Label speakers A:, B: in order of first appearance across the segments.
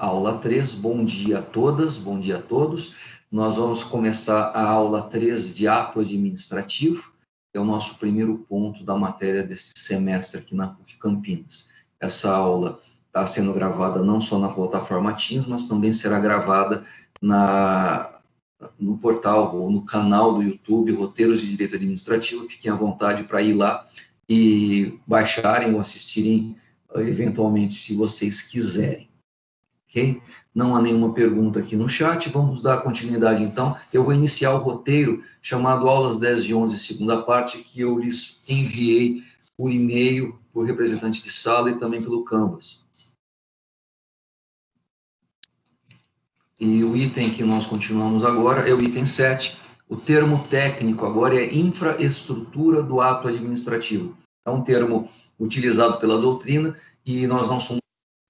A: aula 3. Bom dia a todas, bom dia a todos. Nós vamos começar a aula 3 de ato administrativo, que é o nosso primeiro ponto da matéria desse semestre aqui na PUC Campinas. Essa aula está sendo gravada não só na plataforma Teams, mas também será gravada no portal ou no canal do YouTube, Roteiros de Direito Administrativo. Fiquem à vontade para ir lá e baixarem ou assistirem, eventualmente, se vocês quiserem. Ok? Não há nenhuma pergunta aqui no chat, vamos dar continuidade então. Eu vou iniciar o roteiro chamado Aulas 10 e 11, segunda parte, que eu lhes enviei por e-mail, por representante de sala e também pelo Canvas. E o item que nós continuamos agora é o item 7. O termo técnico agora é infraestrutura do ato administrativo. É um termo utilizado pela doutrina e nós não somos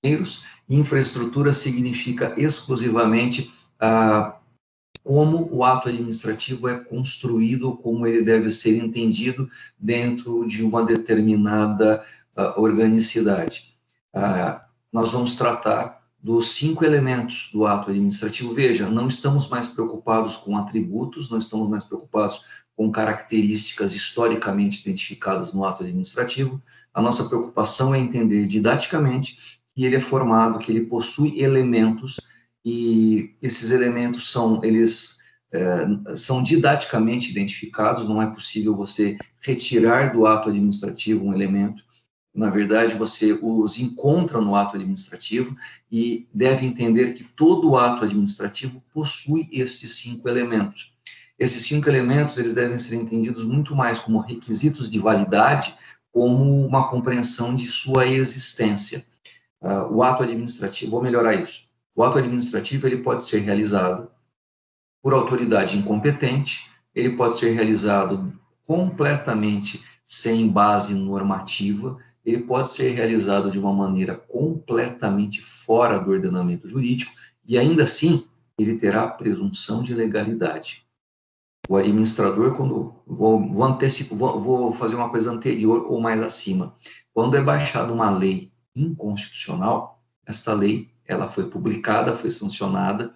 A: engenheiros. Infraestrutura significa exclusivamente como o ato administrativo é construído, como ele deve ser entendido dentro de uma determinada organicidade. Nós vamos tratar dos 5 elementos do ato administrativo. Veja, não estamos mais preocupados com atributos, não estamos mais preocupados com características historicamente identificadas no ato administrativo. A nossa preocupação é entender didaticamente que ele é formado, que ele possui elementos, e esses elementos são didaticamente identificados. Não é possível você retirar do ato administrativo um elemento. Na verdade, você os encontra no ato administrativo e deve entender que todo ato administrativo possui estes 5 elementos. Esses 5 elementos, eles devem ser entendidos muito mais como requisitos de validade, como uma compreensão de sua existência. O ato administrativo, vou melhorar isso. O ato administrativo, ele pode ser realizado por autoridade incompetente, ele pode ser realizado completamente sem base normativa, ele pode ser realizado de uma maneira completamente fora do ordenamento jurídico, e ainda assim, ele terá presunção de legalidade. O administrador, quando vou fazer uma coisa anterior ou mais acima. Quando é baixada uma lei inconstitucional, esta lei, ela foi publicada, foi sancionada,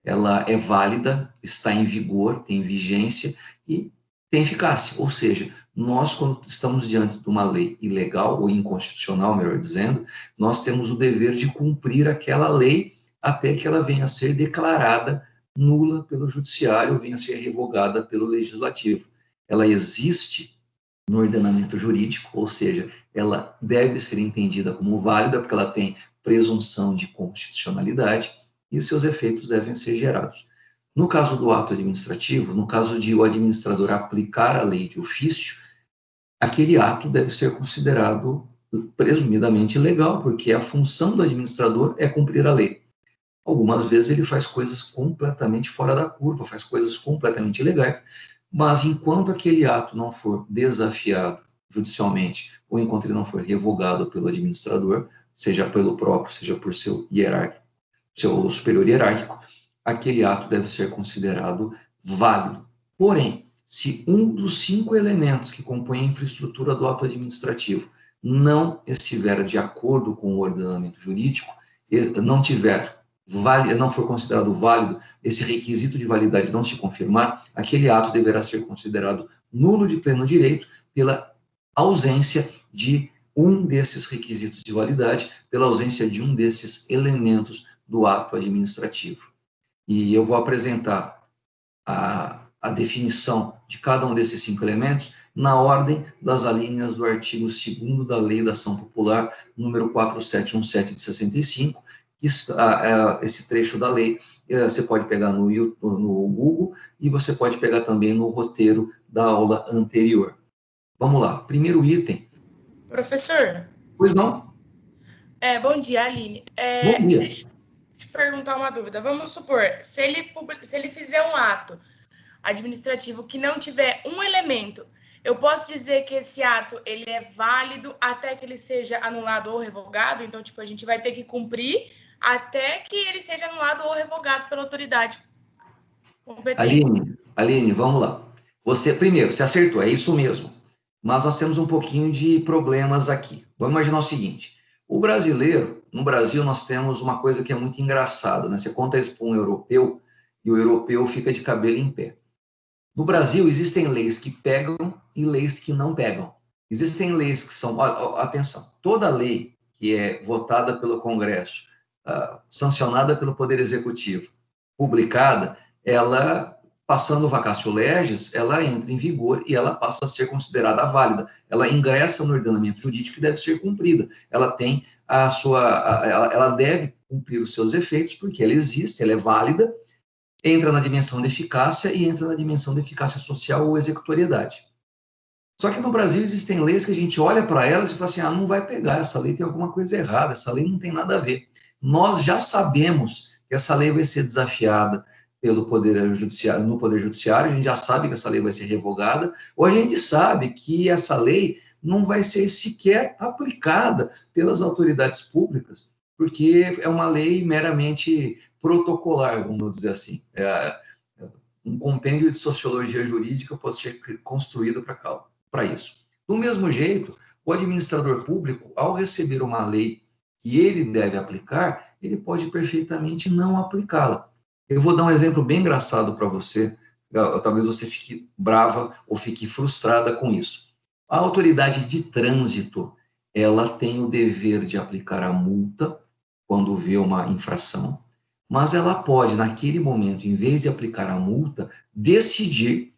A: ela é válida, está em vigor, tem vigência e tem eficácia. Ou seja, nós, quando estamos diante de uma lei ilegal ou inconstitucional, melhor dizendo, nós temos o dever de cumprir aquela lei até que ela venha a ser declarada nula pelo judiciário ou venha a ser revogada pelo legislativo. Ela existe no ordenamento jurídico, ou seja, ela deve ser entendida como válida porque ela tem presunção de constitucionalidade e seus efeitos devem ser gerados. No caso do ato administrativo, no caso de o administrador aplicar a lei de ofício, aquele ato deve ser considerado presumidamente legal, porque a função do administrador é cumprir a lei. Algumas vezes ele faz coisas completamente fora da curva, faz coisas completamente ilegais, mas enquanto aquele ato não for desafiado judicialmente, ou enquanto ele não for revogado pelo administrador, seja pelo próprio, seja por seu superior hierárquico, aquele ato deve ser considerado válido. Porém, se um dos 5 elementos que compõem a infraestrutura do ato administrativo não estiver de acordo com o ordenamento jurídico, não for considerado válido, esse requisito de validade não se confirmar, aquele ato deverá ser considerado nulo de pleno direito pela ausência de um desses requisitos de validade, pela ausência de um desses elementos do ato administrativo. E eu vou apresentar a definição de cada um desses 5 elementos na ordem das alíneas do artigo 2º da Lei da Ação Popular, número 4717 de 65, esse trecho da lei você pode pegar no Google e você pode pegar também no roteiro da aula anterior. Vamos lá, primeiro item.
B: Professor?
A: Pois não?
B: Bom dia, Aline.
A: Bom dia.
B: Deixa eu te perguntar uma dúvida. Vamos supor, se ele fizer um ato administrativo que não tiver um elemento, eu posso dizer que esse ato ele é válido até que ele seja anulado ou revogado? Então, a gente vai ter que cumprir até que ele seja anulado ou revogado pela autoridade competente.
A: Aline, vamos lá. Você acertou, é isso mesmo. Mas nós temos um pouquinho de problemas aqui. Vamos imaginar o seguinte: O brasileiro, no Brasil, nós temos uma coisa que é muito engraçada, né? Você conta isso para um europeu e o europeu fica de cabelo em pé. No Brasil, existem leis que pegam e leis que não pegam. Existem leis que são... Atenção, toda lei que é votada pelo Congresso, sancionada pelo Poder Executivo, publicada, ela, passando o vacatio legis, ela entra em vigor e ela passa a ser considerada válida. Ela ingressa no ordenamento jurídico e deve ser cumprida. Ela tem a sua... Ela deve cumprir os seus efeitos, porque ela existe, ela é válida, entra na dimensão de eficácia e entra na dimensão de eficácia social ou executoriedade. Só que no Brasil existem leis que a gente olha para elas e fala assim, não vai pegar, essa lei tem alguma coisa errada, essa lei não tem nada a ver. Nós já sabemos que essa lei vai ser desafiada pelo Poder Judiciário, no Poder Judiciário, a gente já sabe que essa lei vai ser revogada, ou a gente sabe que essa lei não vai ser sequer aplicada pelas autoridades públicas, porque é uma lei meramente protocolar, vamos dizer assim. Um compêndio de sociologia jurídica pode ser construído para isso. Do mesmo jeito, o administrador público, ao receber uma lei que ele deve aplicar, ele pode perfeitamente não aplicá-la. Eu vou dar um exemplo bem engraçado para você, talvez você fique brava ou fique frustrada com isso. A autoridade de trânsito, ela tem o dever de aplicar a multa quando vê uma infração, mas ela pode, naquele momento, em vez de aplicar a multa, decidir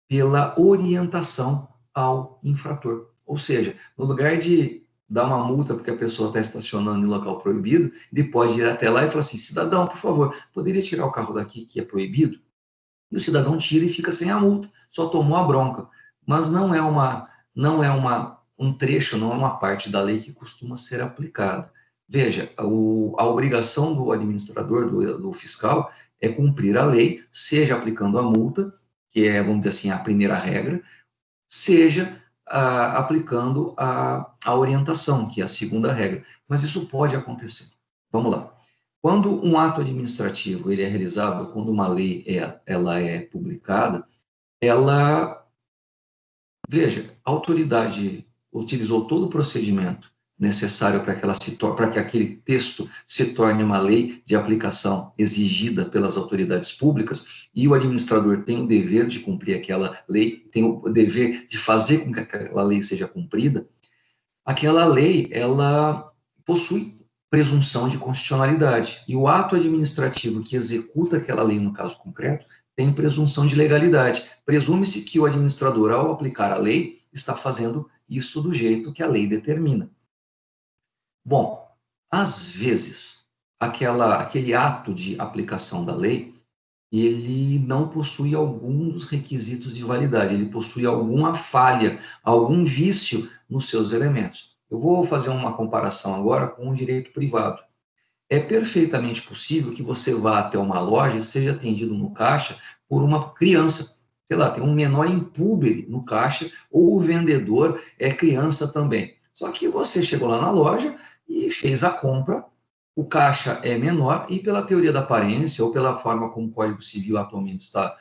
A: pela orientação ao infrator. Ou seja, no lugar de dar uma multa porque a pessoa está estacionando em local proibido, ele pode ir até lá e falar assim, cidadão, por favor, poderia tirar o carro daqui que é proibido? E o cidadão tira e fica sem a multa, só tomou a bronca. Mas não é um trecho, não é uma parte da lei que costuma ser aplicada. Veja, a obrigação do administrador, do fiscal, é cumprir a lei, seja aplicando a multa, que é, vamos dizer assim, a primeira regra, seja aplicando a orientação, que é a segunda regra. Mas isso pode acontecer. Vamos lá. Quando um ato administrativo ele é realizado, quando uma lei ela é publicada, veja, a autoridade utilizou todo o procedimento necessário para que aquele texto se torne uma lei de aplicação exigida pelas autoridades públicas, e o administrador tem o dever de cumprir aquela lei, tem o dever de fazer com que aquela lei seja cumprida. Aquela lei, ela possui presunção de constitucionalidade, e o ato administrativo que executa aquela lei, no caso concreto, tem presunção de legalidade. Presume-se que o administrador, ao aplicar a lei, está fazendo isso do jeito que a lei determina. Bom, às vezes, aquele ato de aplicação da lei, ele não possui algum dos requisitos de validade, ele possui alguma falha, algum vício nos seus elementos. Eu vou fazer uma comparação agora com o direito privado. É perfeitamente possível que você vá até uma loja e seja atendido no caixa por uma criança. Sei lá, tem um menor impúber no caixa, ou o vendedor é criança também. Só que você chegou lá na loja e fez a compra, o caixa é menor, e pela teoria da aparência, ou pela forma como o Código Civil atualmente está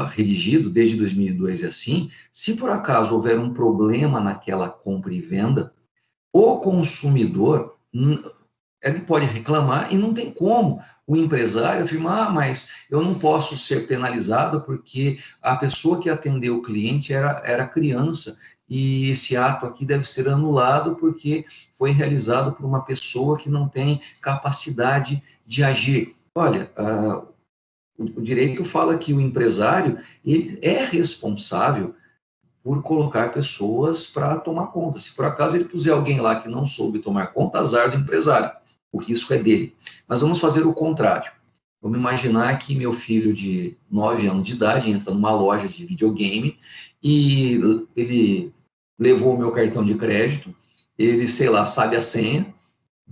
A: redigido, desde 2002 e assim, se por acaso houver um problema naquela compra e venda, o consumidor, ele pode reclamar e não tem como o empresário afirmar, mas eu não posso ser penalizado porque a pessoa que atendeu o cliente era criança, e esse ato aqui deve ser anulado porque foi realizado por uma pessoa que não tem capacidade de agir. Olha, o direito fala que o empresário ele é responsável por colocar pessoas para tomar conta. Se por acaso ele puser alguém lá que não soube tomar conta, azar do empresário. O risco é dele. Mas vamos fazer o contrário. Vamos imaginar que meu filho de 9 anos de idade entra numa loja de videogame e ele levou o meu cartão de crédito, ele, sei lá, sabe a senha,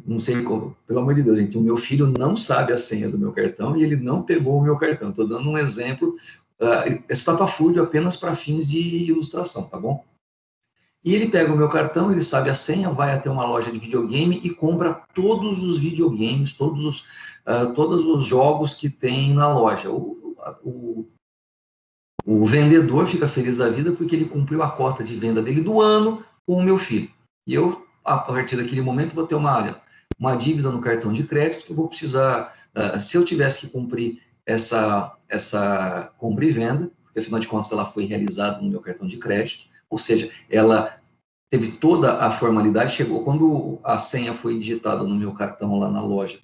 A: não sei como, pelo amor de Deus, gente, o meu filho não sabe a senha do meu cartão e ele não pegou o meu cartão. Estou dando um exemplo, estapafúrdio apenas para fins de ilustração, tá bom? E ele pega o meu cartão, ele sabe a senha, vai até uma loja de videogame e compra todos os videogames, todos os jogos que tem na loja. O vendedor fica feliz da vida porque ele cumpriu a cota de venda dele do ano com o meu filho. E eu a partir daquele momento, vou ter uma dívida no cartão de crédito que eu vou precisar, se eu tivesse que cumprir essa compra e venda, porque afinal de contas ela foi realizada no meu cartão de crédito, ou seja, ela teve toda a formalidade, chegou quando a senha foi digitada no meu cartão lá na loja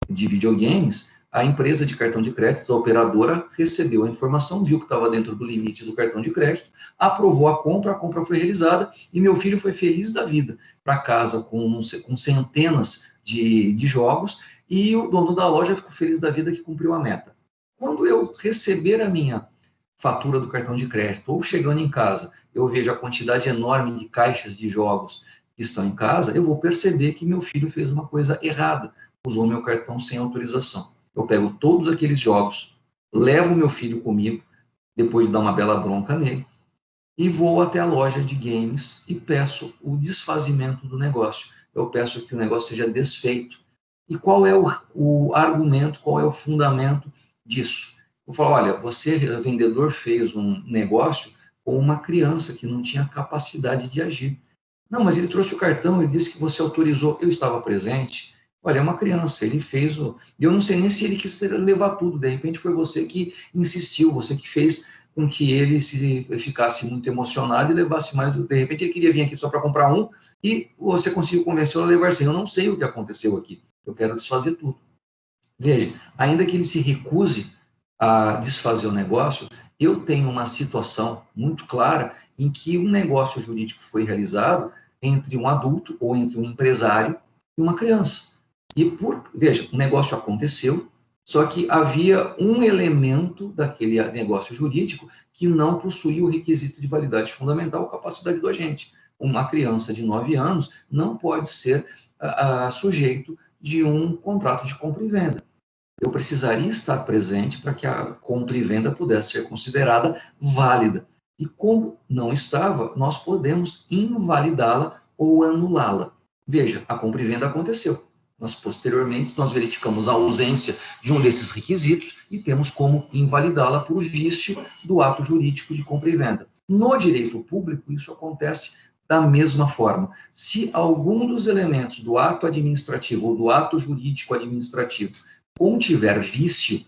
A: de videogames, a empresa de cartão de crédito, a operadora, recebeu a informação, viu que estava dentro do limite do cartão de crédito, aprovou a compra foi realizada e meu filho foi feliz da vida para casa com centenas de jogos e o dono da loja ficou feliz da vida que cumpriu a meta. Quando eu receber a minha fatura do cartão de crédito ou chegando em casa, eu vejo a quantidade enorme de caixas de jogos que estão em casa, eu vou perceber que meu filho fez uma coisa errada, usou meu cartão sem autorização. Eu pego todos aqueles jogos, levo meu filho comigo, depois de dar uma bela bronca nele, e vou até a loja de games e peço o desfazimento do negócio. Eu peço que o negócio seja desfeito. E qual é o argumento, qual é o fundamento disso? Eu falo, olha, você, vendedor, fez um negócio com uma criança que não tinha capacidade de agir. Não, mas ele trouxe o cartão, ele disse que você autorizou, eu estava presente. Olha, é uma criança, ele fez o... Eu não sei nem se ele quis levar tudo, de repente foi você que insistiu, você que fez com que ele ficasse muito emocionado e levasse mais... De repente ele queria vir aqui só para comprar um e você conseguiu convencê-lo a levar 100. Eu não sei o que aconteceu aqui, eu quero desfazer tudo. Veja, ainda que ele se recuse a desfazer o negócio, eu tenho uma situação muito clara em que um negócio jurídico foi realizado entre um adulto ou entre um empresário e uma criança. E, veja, o negócio aconteceu, só que havia um elemento daquele negócio jurídico que não possuía o requisito de validade fundamental, capacidade do agente. Uma criança de 9 anos não pode ser sujeito de um contrato de compra e venda. Eu precisaria estar presente para que a compra e venda pudesse ser considerada válida. E como não estava, nós podemos invalidá-la ou anulá-la. Veja, a compra e venda aconteceu. Posteriormente, nós verificamos a ausência de um desses requisitos e temos como invalidá-la por vício do ato jurídico de compra e venda. No direito público, isso acontece da mesma forma. Se algum dos elementos do ato administrativo ou do ato jurídico administrativo contiver vício,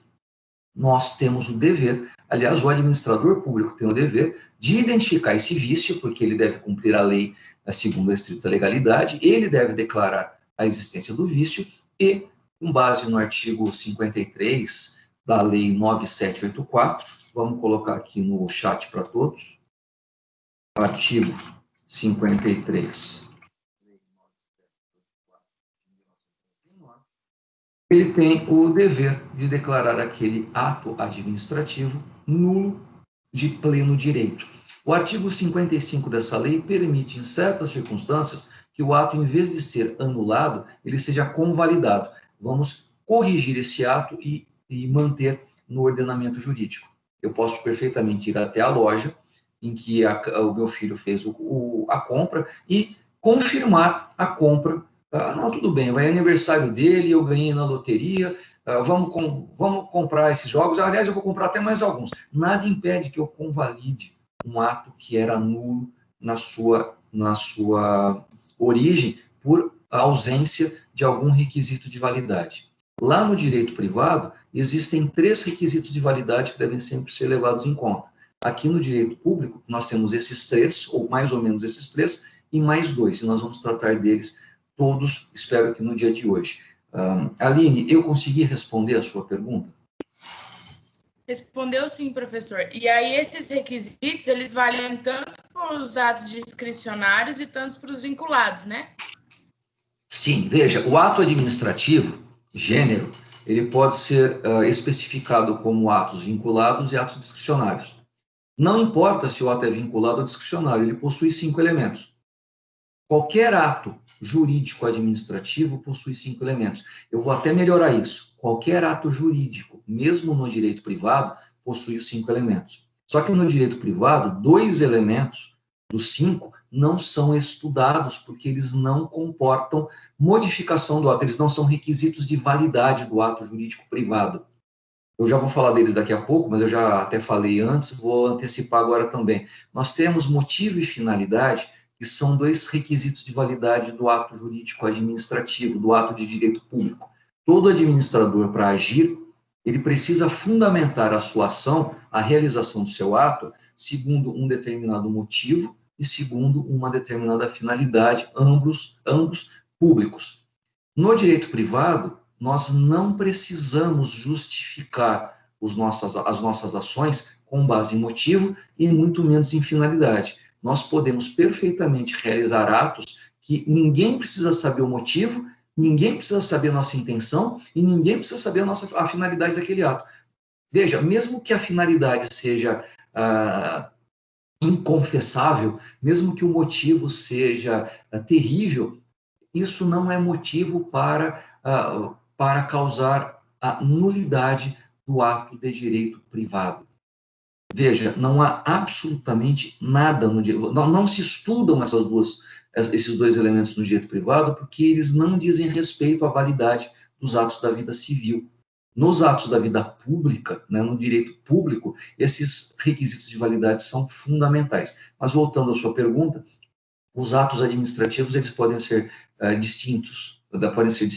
A: nós temos o dever, aliás, o administrador público tem o dever de identificar esse vício, porque ele deve cumprir a lei segundo a estrita legalidade, ele deve declarar a existência do vício e, com base no artigo 53 da Lei 9784, vamos colocar aqui no chat para todos, artigo 53. Ele tem o dever de declarar aquele ato administrativo nulo de pleno direito. O artigo 55 dessa lei permite, em certas circunstâncias, que o ato, em vez de ser anulado, ele seja convalidado. Vamos corrigir esse ato e manter no ordenamento jurídico. Eu posso perfeitamente ir até a loja em que o meu filho fez a compra e confirmar a compra. Não, tudo bem, vai aniversário dele, eu ganhei na loteria, vamos comprar esses jogos. Aliás, eu vou comprar até mais alguns. Nada impede que eu convalide um ato que era nulo na sua origem por ausência de algum requisito de validade. Lá no direito privado, existem 3 requisitos de validade que devem sempre ser levados em conta. Aqui no direito público, nós temos esses 3, ou mais ou menos esses 3, e mais 2, e nós vamos tratar deles todos, espero que no dia de hoje. Aline, eu consegui responder a sua pergunta?
B: Respondeu sim, professor. E aí esses requisitos, eles valem tanto para os atos discricionários e tanto para os vinculados, né?
A: Sim, veja, o ato administrativo, gênero, ele pode ser especificado como atos vinculados e atos discricionários. Não importa se o ato é vinculado ou discricionário, ele possui 5 elementos. Qualquer ato jurídico administrativo possui 5 elementos. Eu vou até melhorar isso. Qualquer ato jurídico, mesmo no direito privado, possui os 5 elementos. Só que no direito privado, 2 elementos dos 5 não são estudados, porque eles não comportam modificação do ato, eles não são requisitos de validade do ato jurídico privado. Eu já vou falar deles daqui a pouco, mas eu já até falei antes, vou antecipar agora também. Nós temos motivo e finalidade, e são dois requisitos de validade do ato jurídico administrativo, do ato de direito público. Todo administrador, para agir, ele precisa fundamentar a sua ação, a realização do seu ato, segundo um determinado motivo e segundo uma determinada finalidade, ambos públicos. No direito privado, nós não precisamos justificar as nossas ações com base em motivo e muito menos em finalidade. Nós podemos perfeitamente realizar atos que ninguém precisa saber o motivo, ninguém precisa saber a nossa intenção e ninguém precisa saber a finalidade daquele ato. Veja, mesmo que a finalidade seja inconfessável, mesmo que o motivo seja terrível, isso não é motivo para causar a nulidade do ato de direito privado. Veja, não há absolutamente nada no direito, não se estudam esses dois elementos no direito privado porque eles não dizem respeito à validade dos atos da vida civil. Nos atos da vida pública, né, no direito público, esses requisitos de validade são fundamentais. Mas voltando à sua pergunta, os atos administrativos eles podem ser distintos, podem ser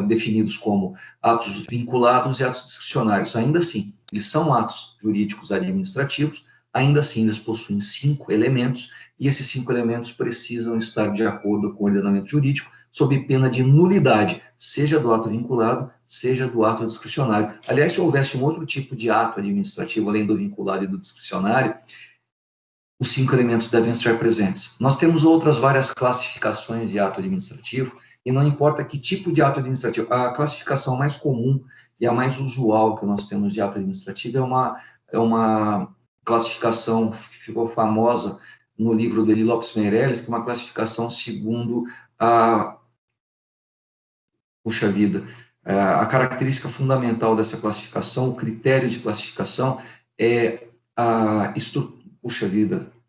A: definidos como atos vinculados e atos discricionários. Ainda assim, eles são atos jurídicos administrativos, ainda assim eles possuem 5 elementos, e esses 5 elementos precisam estar de acordo com o ordenamento jurídico, sob pena de nulidade, seja do ato vinculado, seja do ato discricionário. Aliás, se houvesse um outro tipo de ato administrativo, além do vinculado e do discricionário, os 5 elementos devem estar presentes. Nós temos outras várias classificações de ato administrativo, e não importa que tipo de ato administrativo, a classificação mais comum e a mais usual que nós temos de ato administrativo é uma classificação que ficou famosa no livro do Eli Lopes Meirelles, que é uma classificação segundo a a característica fundamental dessa classificação, o critério de classificação é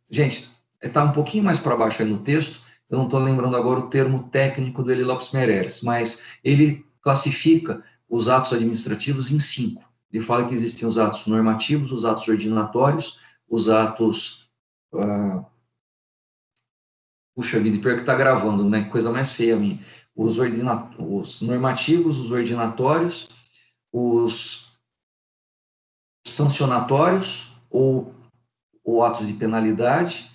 A: gente, está um pouquinho mais para baixo aí no texto, eu não estou lembrando agora o termo técnico do Eli Lopes Meirelles, mas ele classifica os atos administrativos em 5. Ele fala que existem os atos normativos, os atos ordinatórios, os atos... pior que está gravando, né? Coisa mais feia a mim. Os normativos, os ordinatórios, os sancionatórios, ou atos de penalidade,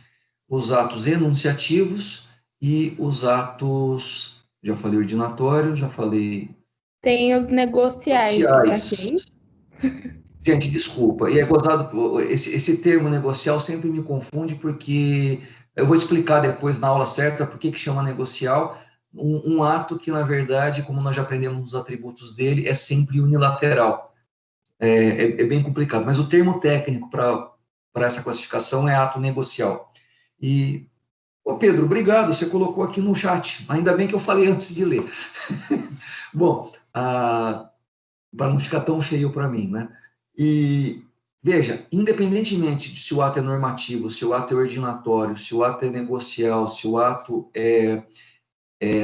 A: os atos enunciativos e os atos, já falei ordinatório, já falei...
C: Tem os negociais.
A: Gente, desculpa, e é gozado, esse termo negocial sempre me confunde, porque eu vou explicar depois na aula certa por que chama negocial, um ato que, na verdade, como nós já aprendemos nos atributos dele, é sempre unilateral. É bem complicado, mas o termo técnico para essa classificação é ato negocial. E, Pedro, obrigado, você colocou aqui no chat, ainda bem que eu falei antes de ler. Bom, para não ficar tão feio para mim, né? E, veja, independentemente de se o ato é normativo, se o ato é ordinatório, se o ato é negocial, se o ato é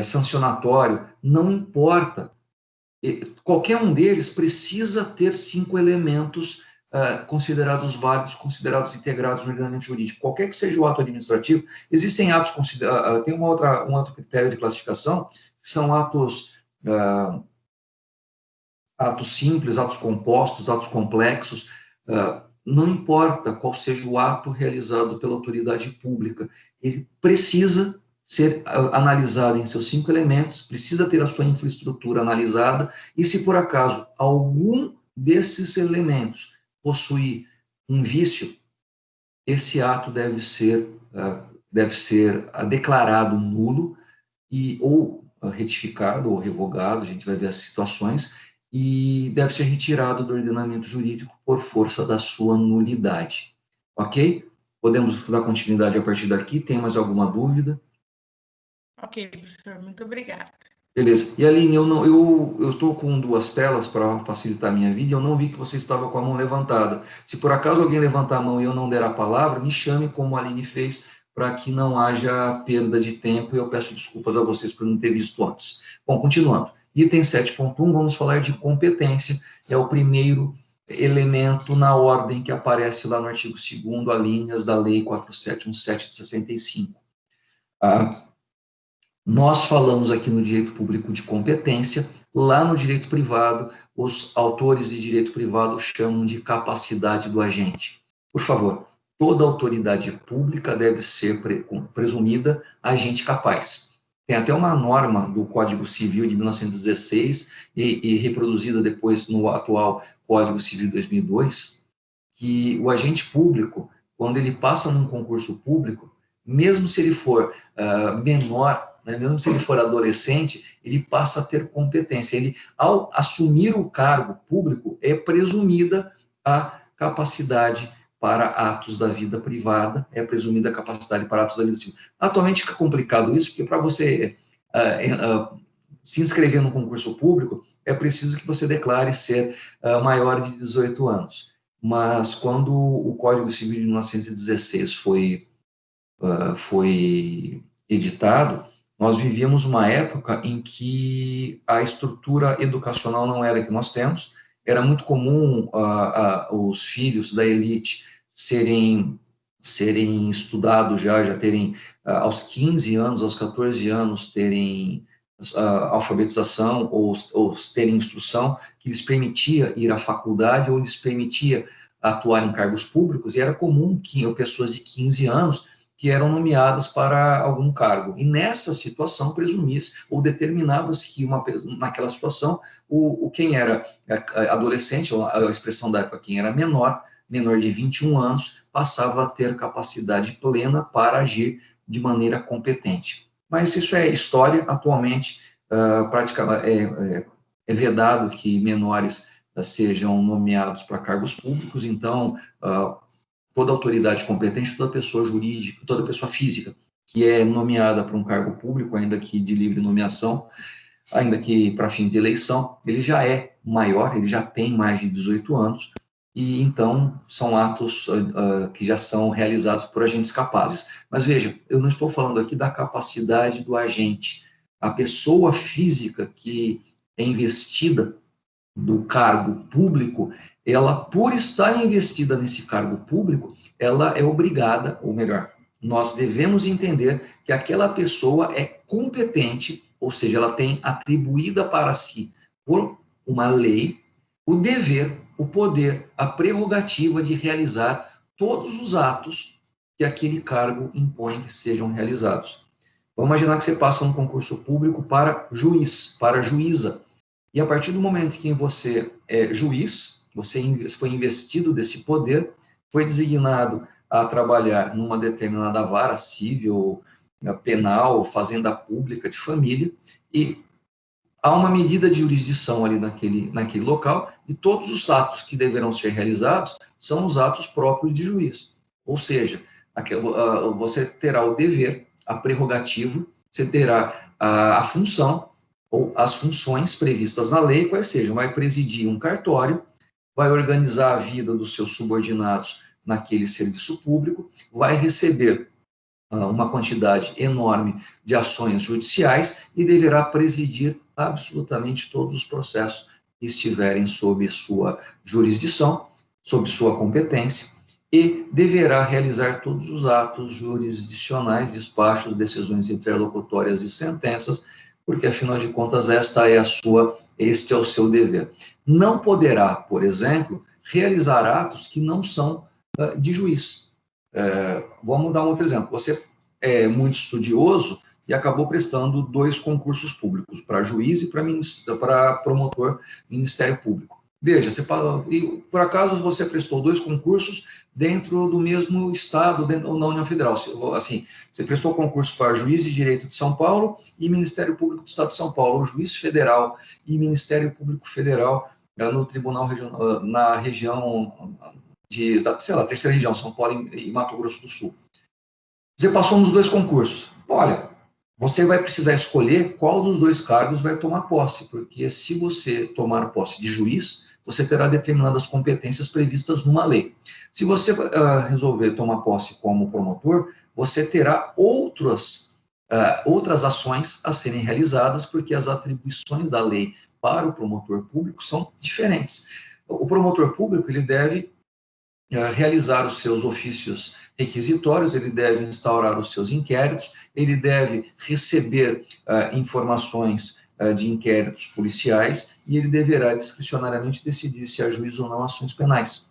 A: sancionatório, não importa. Qualquer um deles precisa ter 5 elementos considerados válidos, considerados integrados no ordenamento jurídico. Qualquer que seja o ato administrativo, existem atos, tem um outro critério de classificação, que são atos simples, atos compostos, atos complexos, não importa qual seja o ato realizado pela autoridade pública, ele precisa ser analisado em seus 5 elementos, precisa ter a sua infraestrutura analisada, e se por acaso algum desses elementos possuir um vício, esse ato deve ser declarado nulo, ou retificado ou revogado, a gente vai ver as situações, e deve ser retirado do ordenamento jurídico por força da sua nulidade. Ok? Podemos dar continuidade a partir daqui. Tem mais alguma dúvida?
B: Ok, professor, muito obrigada.
A: Beleza. E Aline, eu estou com 2 telas para facilitar a minha vida e eu não vi que você estava com a mão levantada. Se por acaso alguém levantar a mão e eu não der a palavra, me chame como a Aline fez, para que não haja perda de tempo, e eu peço desculpas a vocês por não ter visto antes. Bom, continuando. Item 7.1, vamos falar de competência, é o primeiro elemento na ordem que aparece lá no artigo 2º, alíneas da Lei 4717 de 65. Nós falamos aqui no direito público de competência, lá no direito privado, os autores de direito privado chamam de capacidade do agente. Por favor, toda autoridade pública deve ser presumida agente capaz. Tem até uma norma do Código Civil de 1916 e reproduzida depois no atual Código Civil de 2002, que o agente público, quando ele passa num concurso público, mesmo se ele for menor, né, mesmo se ele for adolescente, ele passa a ter competência. Ele, ao assumir o cargo público, é presumida a capacidade para atos da vida privada, é presumida a capacidade para atos da vida civil. Atualmente fica complicado isso, porque para você se inscrever no concurso público, é preciso que você declare ser maior de 18 anos. Mas quando o Código Civil de 1916 foi editado, nós vivíamos uma época em que a estrutura educacional não era a que nós temos. Era muito comum os filhos da elite serem estudados já terem aos 15 anos, aos 14 anos, terem alfabetização ou terem instrução que lhes permitia ir à faculdade ou lhes permitia atuar em cargos públicos, e era comum que pessoas de 15 anos que eram nomeadas para algum cargo. E nessa situação, presumia-se ou determinava-se que naquela situação, quem era adolescente, ou a expressão da época, quem era menor de 21 anos, passava a ter capacidade plena para agir de maneira competente. Mas isso é história. Atualmente, praticamente é vedado que menores sejam nomeados para cargos públicos. Então, toda autoridade competente, toda pessoa jurídica, toda pessoa física que é nomeada para um cargo público, ainda que de livre nomeação, ainda que para fins de eleição, ele já é maior, ele já tem mais de 18 anos, e então são atos que já são realizados por agentes capazes. Mas veja, eu não estou falando aqui da capacidade do agente. A pessoa física que é investida do cargo público, ela, por estar investida nesse cargo público, ela é obrigada, ou melhor, nós devemos entender que aquela pessoa é competente, ou seja, ela tem atribuída para si, por uma lei, o dever, o poder, a prerrogativa de realizar todos os atos que aquele cargo impõe que sejam realizados. Vamos imaginar que você passa um concurso público para juiz, para juíza, e a partir do momento em que você é juiz, você foi investido desse poder, foi designado a trabalhar numa determinada vara civil, penal, fazenda pública, de família, e há uma medida de jurisdição ali naquele local, e todos os atos que deverão ser realizados são os atos próprios de juiz. Ou seja, você terá o dever, a prerrogativa, você terá a função, ou as funções previstas na lei, quais sejam: vai presidir um cartório, vai organizar a vida dos seus subordinados naquele serviço público, vai receber uma quantidade enorme de ações judiciais e deverá presidir absolutamente todos os processos que estiverem sob sua jurisdição, sob sua competência, e deverá realizar todos os atos jurisdicionais, despachos, decisões interlocutórias e sentenças, porque, afinal de contas, este é o seu dever. Não poderá, por exemplo, realizar atos que não são de juiz. Vamos dar um outro exemplo. Você é muito estudioso e acabou prestando 2 concursos públicos, para juiz e para promotor Ministério Público. Veja, por acaso você prestou 2 concursos dentro do mesmo estado, dentro da União Federal. Assim, você prestou concurso para juiz de direito de São Paulo e Ministério Público do Estado de São Paulo, ou juiz federal e Ministério Público Federal no Tribunal Regional, na região terceira região, São Paulo e Mato Grosso do Sul. Você passou nos 2 concursos. Olha, você vai precisar escolher qual dos 2 cargos vai tomar posse, porque se você tomar posse de juiz, você terá determinadas competências previstas numa lei. Se você resolver tomar posse como promotor, você terá outras ações a serem realizadas, porque as atribuições da lei para o promotor público são diferentes. O promotor público, ele deve realizar os seus ofícios requisitórios, ele deve instaurar os seus inquéritos, ele deve receber informações de inquéritos policiais e ele deverá discricionariamente decidir se há juízo ou não ações penais.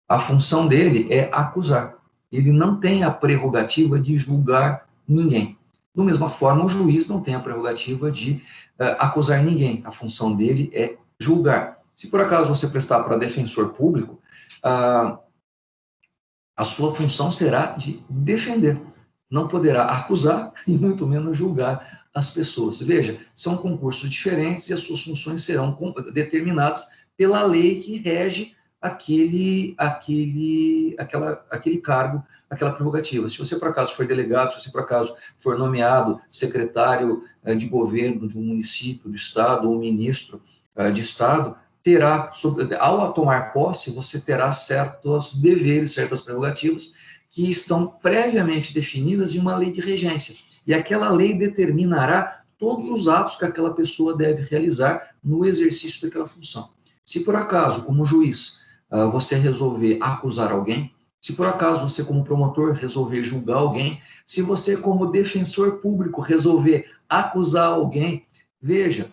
A: A função dele é acusar. Ele não tem a prerrogativa de julgar ninguém. Da mesma forma, o juiz não tem a prerrogativa de acusar ninguém. A função dele é julgar. Se por acaso você prestar para defensor público, a sua função será de defender. Não poderá acusar e muito menos julgar as pessoas. Veja, são concursos diferentes e as suas funções serão determinadas pela lei que rege aquele cargo, aquela prerrogativa. Se você, por acaso, for delegado, se você, por acaso, for nomeado secretário de governo de um município, do estado, ou ministro de estado, terá, ao tomar posse, você terá certos deveres, certas prerrogativas que estão previamente definidas em uma lei de regência. E aquela lei determinará todos os atos que aquela pessoa deve realizar no exercício daquela função. Se por acaso, como juiz, você resolver acusar alguém, se por acaso você, como promotor, resolver julgar alguém, se você, como defensor público, resolver acusar alguém, veja,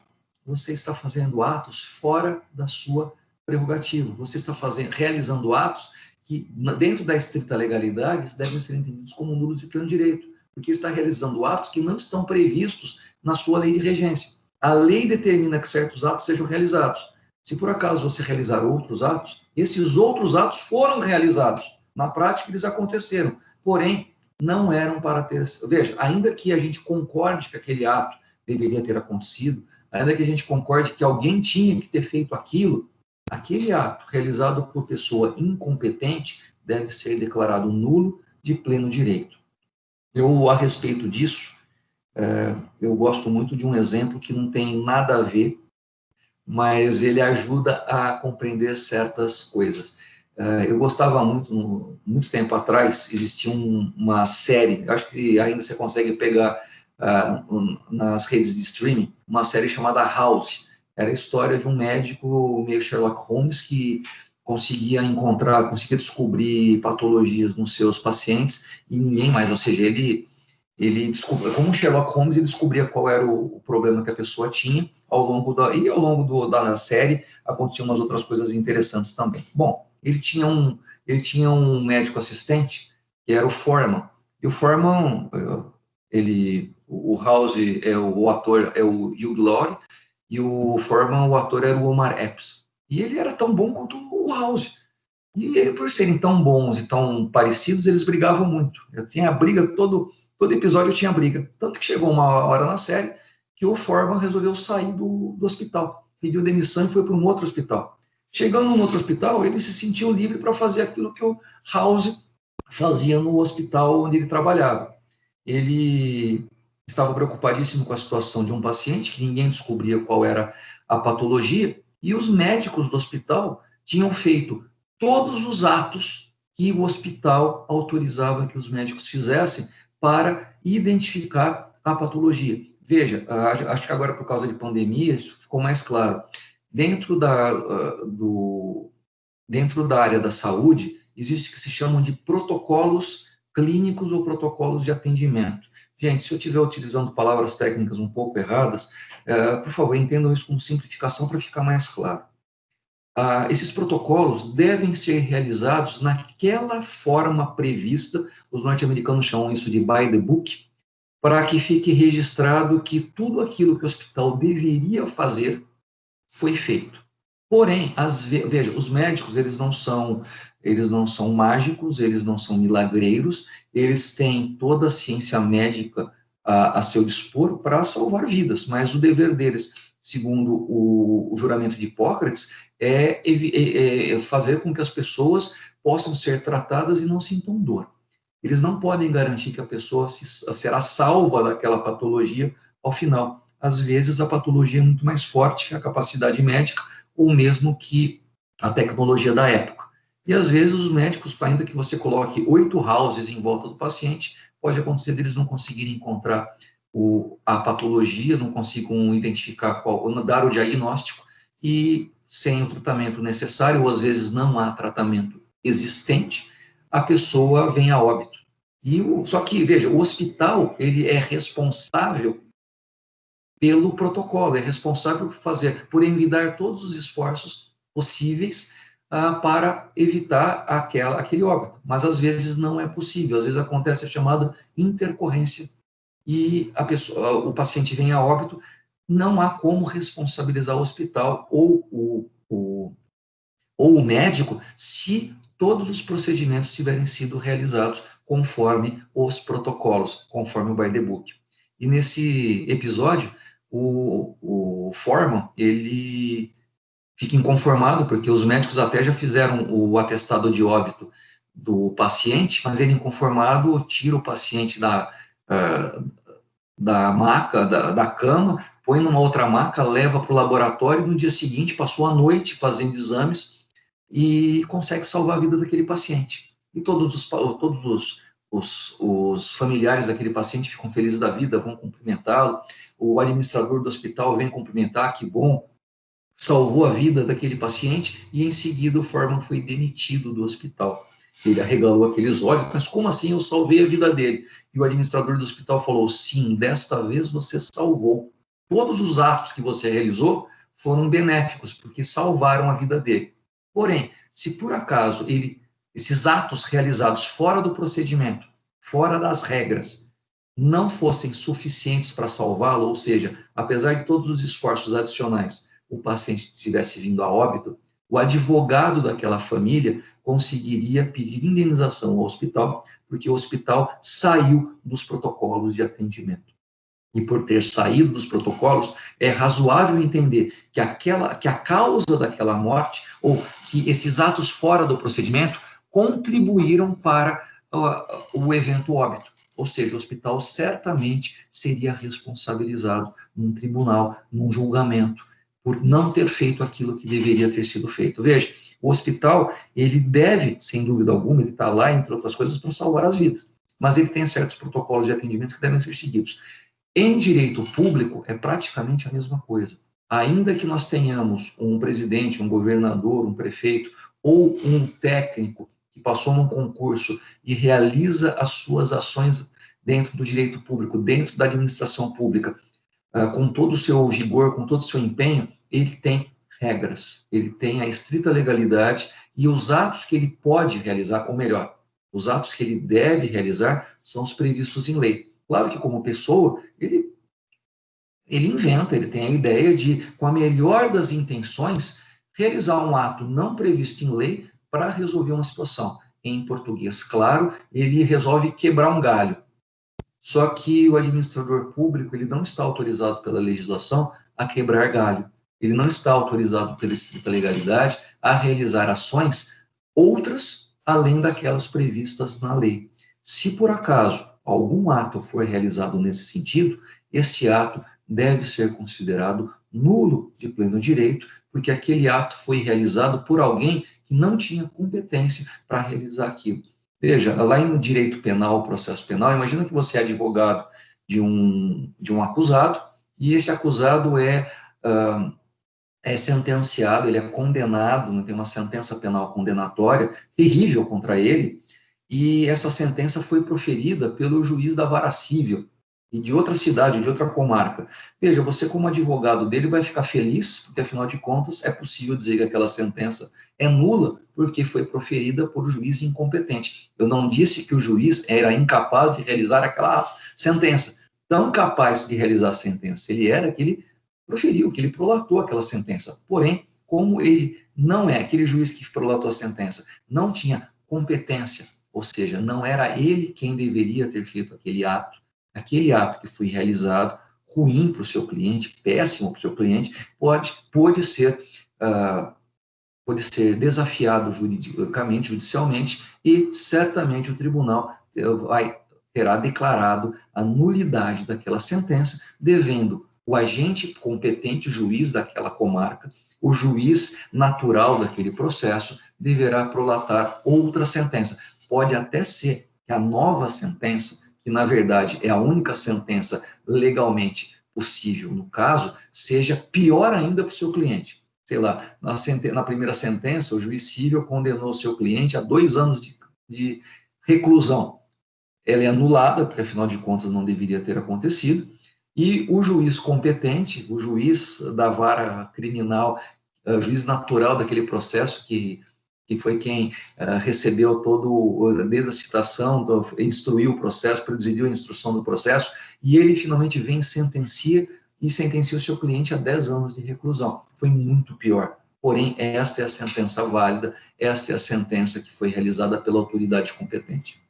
A: você está fazendo atos fora da sua prerrogativa. Você está realizando atos que, dentro da estrita legalidade, devem ser entendidos como nulos de pleno direito, porque está realizando atos que não estão previstos na sua lei de regência. A lei determina que certos atos sejam realizados. Se por acaso você realizar outros atos, esses outros atos foram realizados. Na prática, eles aconteceram, porém, não eram para ter... Veja, ainda que a gente concorde que aquele ato deveria ter acontecido, ainda que a gente concorde que alguém tinha que ter feito aquilo, aquele ato realizado por pessoa incompetente deve ser declarado nulo de pleno direito. Eu, a respeito disso, eu gosto muito de um exemplo que não tem nada a ver, mas ele ajuda a compreender certas coisas. Eu gostava muito tempo atrás, existia uma série, acho que ainda você consegue pegar nas redes de streaming, uma série chamada House. Era a história de um médico meio Sherlock Holmes que conseguia descobrir patologias nos seus pacientes e ninguém mais, ou seja, ele descobriu, como Sherlock Holmes, ele descobria qual era o problema que a pessoa tinha ao longo da série aconteciam umas outras coisas interessantes também. Bom, ele tinha um médico assistente que era o Foreman, e o Foreman, o House, o ator é o Hugh Laurie, e o Foreman, o ator, era o Omar Epps. E ele era tão bom quanto o House. E ele, por serem tão bons e tão parecidos, eles brigavam muito. Eu tinha briga, todo episódio tinha briga. Tanto que chegou uma hora na série que o Foreman resolveu sair do hospital. Pediu demissão e foi para um outro hospital. Chegando no outro hospital, ele se sentiu livre para fazer aquilo que o House fazia no hospital onde ele trabalhava. Ele estava preocupadíssimo com a situação de um paciente, que ninguém descobria qual era a patologia, e os médicos do hospital tinham feito todos os atos que o hospital autorizava que os médicos fizessem para identificar a patologia. Veja, acho que agora por causa de pandemia isso ficou mais claro. Dentro da área da saúde, existe o que se chamam de protocolos clínicos ou protocolos de atendimento. Gente, se eu estiver utilizando palavras técnicas um pouco erradas, por favor, entendam isso como simplificação para ficar mais claro. Esses protocolos devem ser realizados naquela forma prevista, os norte-americanos chamam isso de by the book, para que fique registrado que tudo aquilo que o hospital deveria fazer foi feito. Porém, veja, os médicos, eles não são mágicos, eles não são milagreiros, eles têm toda a ciência médica a seu dispor para salvar vidas, mas o dever deles, segundo o juramento de Hipócrates, é fazer com que as pessoas possam ser tratadas e não sintam dor. Eles não podem garantir que a pessoa será salva daquela patologia ao final. Às vezes, a patologia é muito mais forte que a capacidade médica, ou mesmo que a tecnologia da época. E, às vezes, os médicos, ainda que você coloque 8 houses em volta do paciente, pode acontecer deles não conseguirem encontrar a patologia, não consigam identificar dar o diagnóstico, e sem o tratamento necessário, ou às vezes não há tratamento existente, a pessoa vem a óbito. Só que, veja, o hospital, ele é responsável pelo protocolo, é responsável por envidar todos os esforços possíveis para evitar aquele óbito. Mas, às vezes, não é possível. Às vezes, acontece a chamada intercorrência e o paciente vem a óbito. Não há como responsabilizar o hospital ou o médico se todos os procedimentos tiverem sido realizados conforme os protocolos, conforme o by the book. E nesse episódio, o foreman, ele fica inconformado, porque os médicos até já fizeram o atestado de óbito do paciente, mas ele, inconformado, tira o paciente da maca, da cama, põe numa outra maca, leva para o laboratório, e no dia seguinte passou a noite fazendo exames e consegue salvar a vida daquele paciente. E todos os familiares daquele paciente ficam felizes da vida, vão cumprimentá-lo, o administrador do hospital vem cumprimentar, que bom, salvou a vida daquele paciente, e em seguida o foreman foi demitido do hospital. Ele arregalou aqueles olhos, mas como assim eu salvei a vida dele? E o administrador do hospital falou, sim, desta vez você salvou. Todos os atos que você realizou foram benéficos, porque salvaram a vida dele. Porém, se por acaso esses atos realizados fora do procedimento, fora das regras, não fossem suficientes para salvá-lo, ou seja, apesar de todos os esforços adicionais, o paciente tivesse vindo a óbito, o advogado daquela família conseguiria pedir indenização ao hospital, porque o hospital saiu dos protocolos de atendimento. E por ter saído dos protocolos, é razoável entender que a causa daquela morte, ou que esses atos fora do procedimento, contribuíram para o evento óbito. Ou seja, o hospital certamente seria responsabilizado num tribunal, num julgamento, por não ter feito aquilo que deveria ter sido feito. Veja, o hospital, ele deve, sem dúvida alguma, ele está lá, entre outras coisas, para salvar as vidas. Mas ele tem certos protocolos de atendimento que devem ser seguidos. Em direito público, é praticamente a mesma coisa. Ainda que nós tenhamos um presidente, um governador, um prefeito ou um técnico que passou num concurso e realiza as suas ações dentro do direito público, dentro da administração pública, com todo o seu vigor, com todo o seu empenho, ele tem regras, ele tem a estrita legalidade, e os atos que ele pode realizar, ou melhor, os atos que ele deve realizar são os previstos em lei. Claro que, como pessoa, ele inventa, ele tem a ideia de, com a melhor das intenções, realizar um ato não previsto em lei para resolver uma situação. Em português, claro, ele resolve quebrar um galho. Só que o administrador público, ele não está autorizado pela legislação a quebrar galho. Ele não está autorizado pela estrita legalidade a realizar ações outras além daquelas previstas na lei. Se por acaso algum ato for realizado nesse sentido, esse ato deve ser considerado nulo de pleno direito, porque aquele ato foi realizado por alguém que não tinha competência para realizar aquilo. Veja, lá em direito penal, processo penal, imagina que você é advogado de um acusado, e esse acusado é sentenciado, ele é condenado, tem uma sentença penal condenatória terrível contra ele, e essa sentença foi proferida pelo juiz da vara civil, e de outra cidade, de outra comarca. Veja, você como advogado dele vai ficar feliz, porque afinal de contas é possível dizer que aquela sentença é nula, porque foi proferida por um juiz incompetente. Eu não disse que o juiz era incapaz de realizar aquela sentença. Tão capaz de realizar a sentença ele era que ele proferiu, que ele prolatou aquela sentença. Porém, como ele não é aquele juiz que prolatou a sentença, não tinha competência, ou seja, não era ele quem deveria ter feito aquele ato que foi realizado, ruim para o seu cliente, péssimo para o seu cliente, pode ser desafiado juridicamente, judicialmente, e certamente o tribunal terá declarado a nulidade daquela sentença, devendo o agente competente, o juiz daquela comarca, o juiz natural daquele processo, deverá prolatar outra sentença. Pode até ser que a nova sentença, que na verdade é a única sentença legalmente possível no caso, seja pior ainda para o seu cliente. Sei lá, na primeira sentença, o juiz civil condenou o seu cliente a 2 anos de reclusão. ela é anulada, porque afinal de contas não deveria ter acontecido, e o juiz competente, o juiz da vara criminal, o juiz natural daquele processo, que foi quem recebeu desde a citação, instruiu o processo, presidiu a instrução do processo, e ele finalmente vem e sentencia o seu cliente a 10 anos de reclusão. Foi muito pior. Porém, esta é a sentença válida, esta é a sentença que foi realizada pela autoridade competente.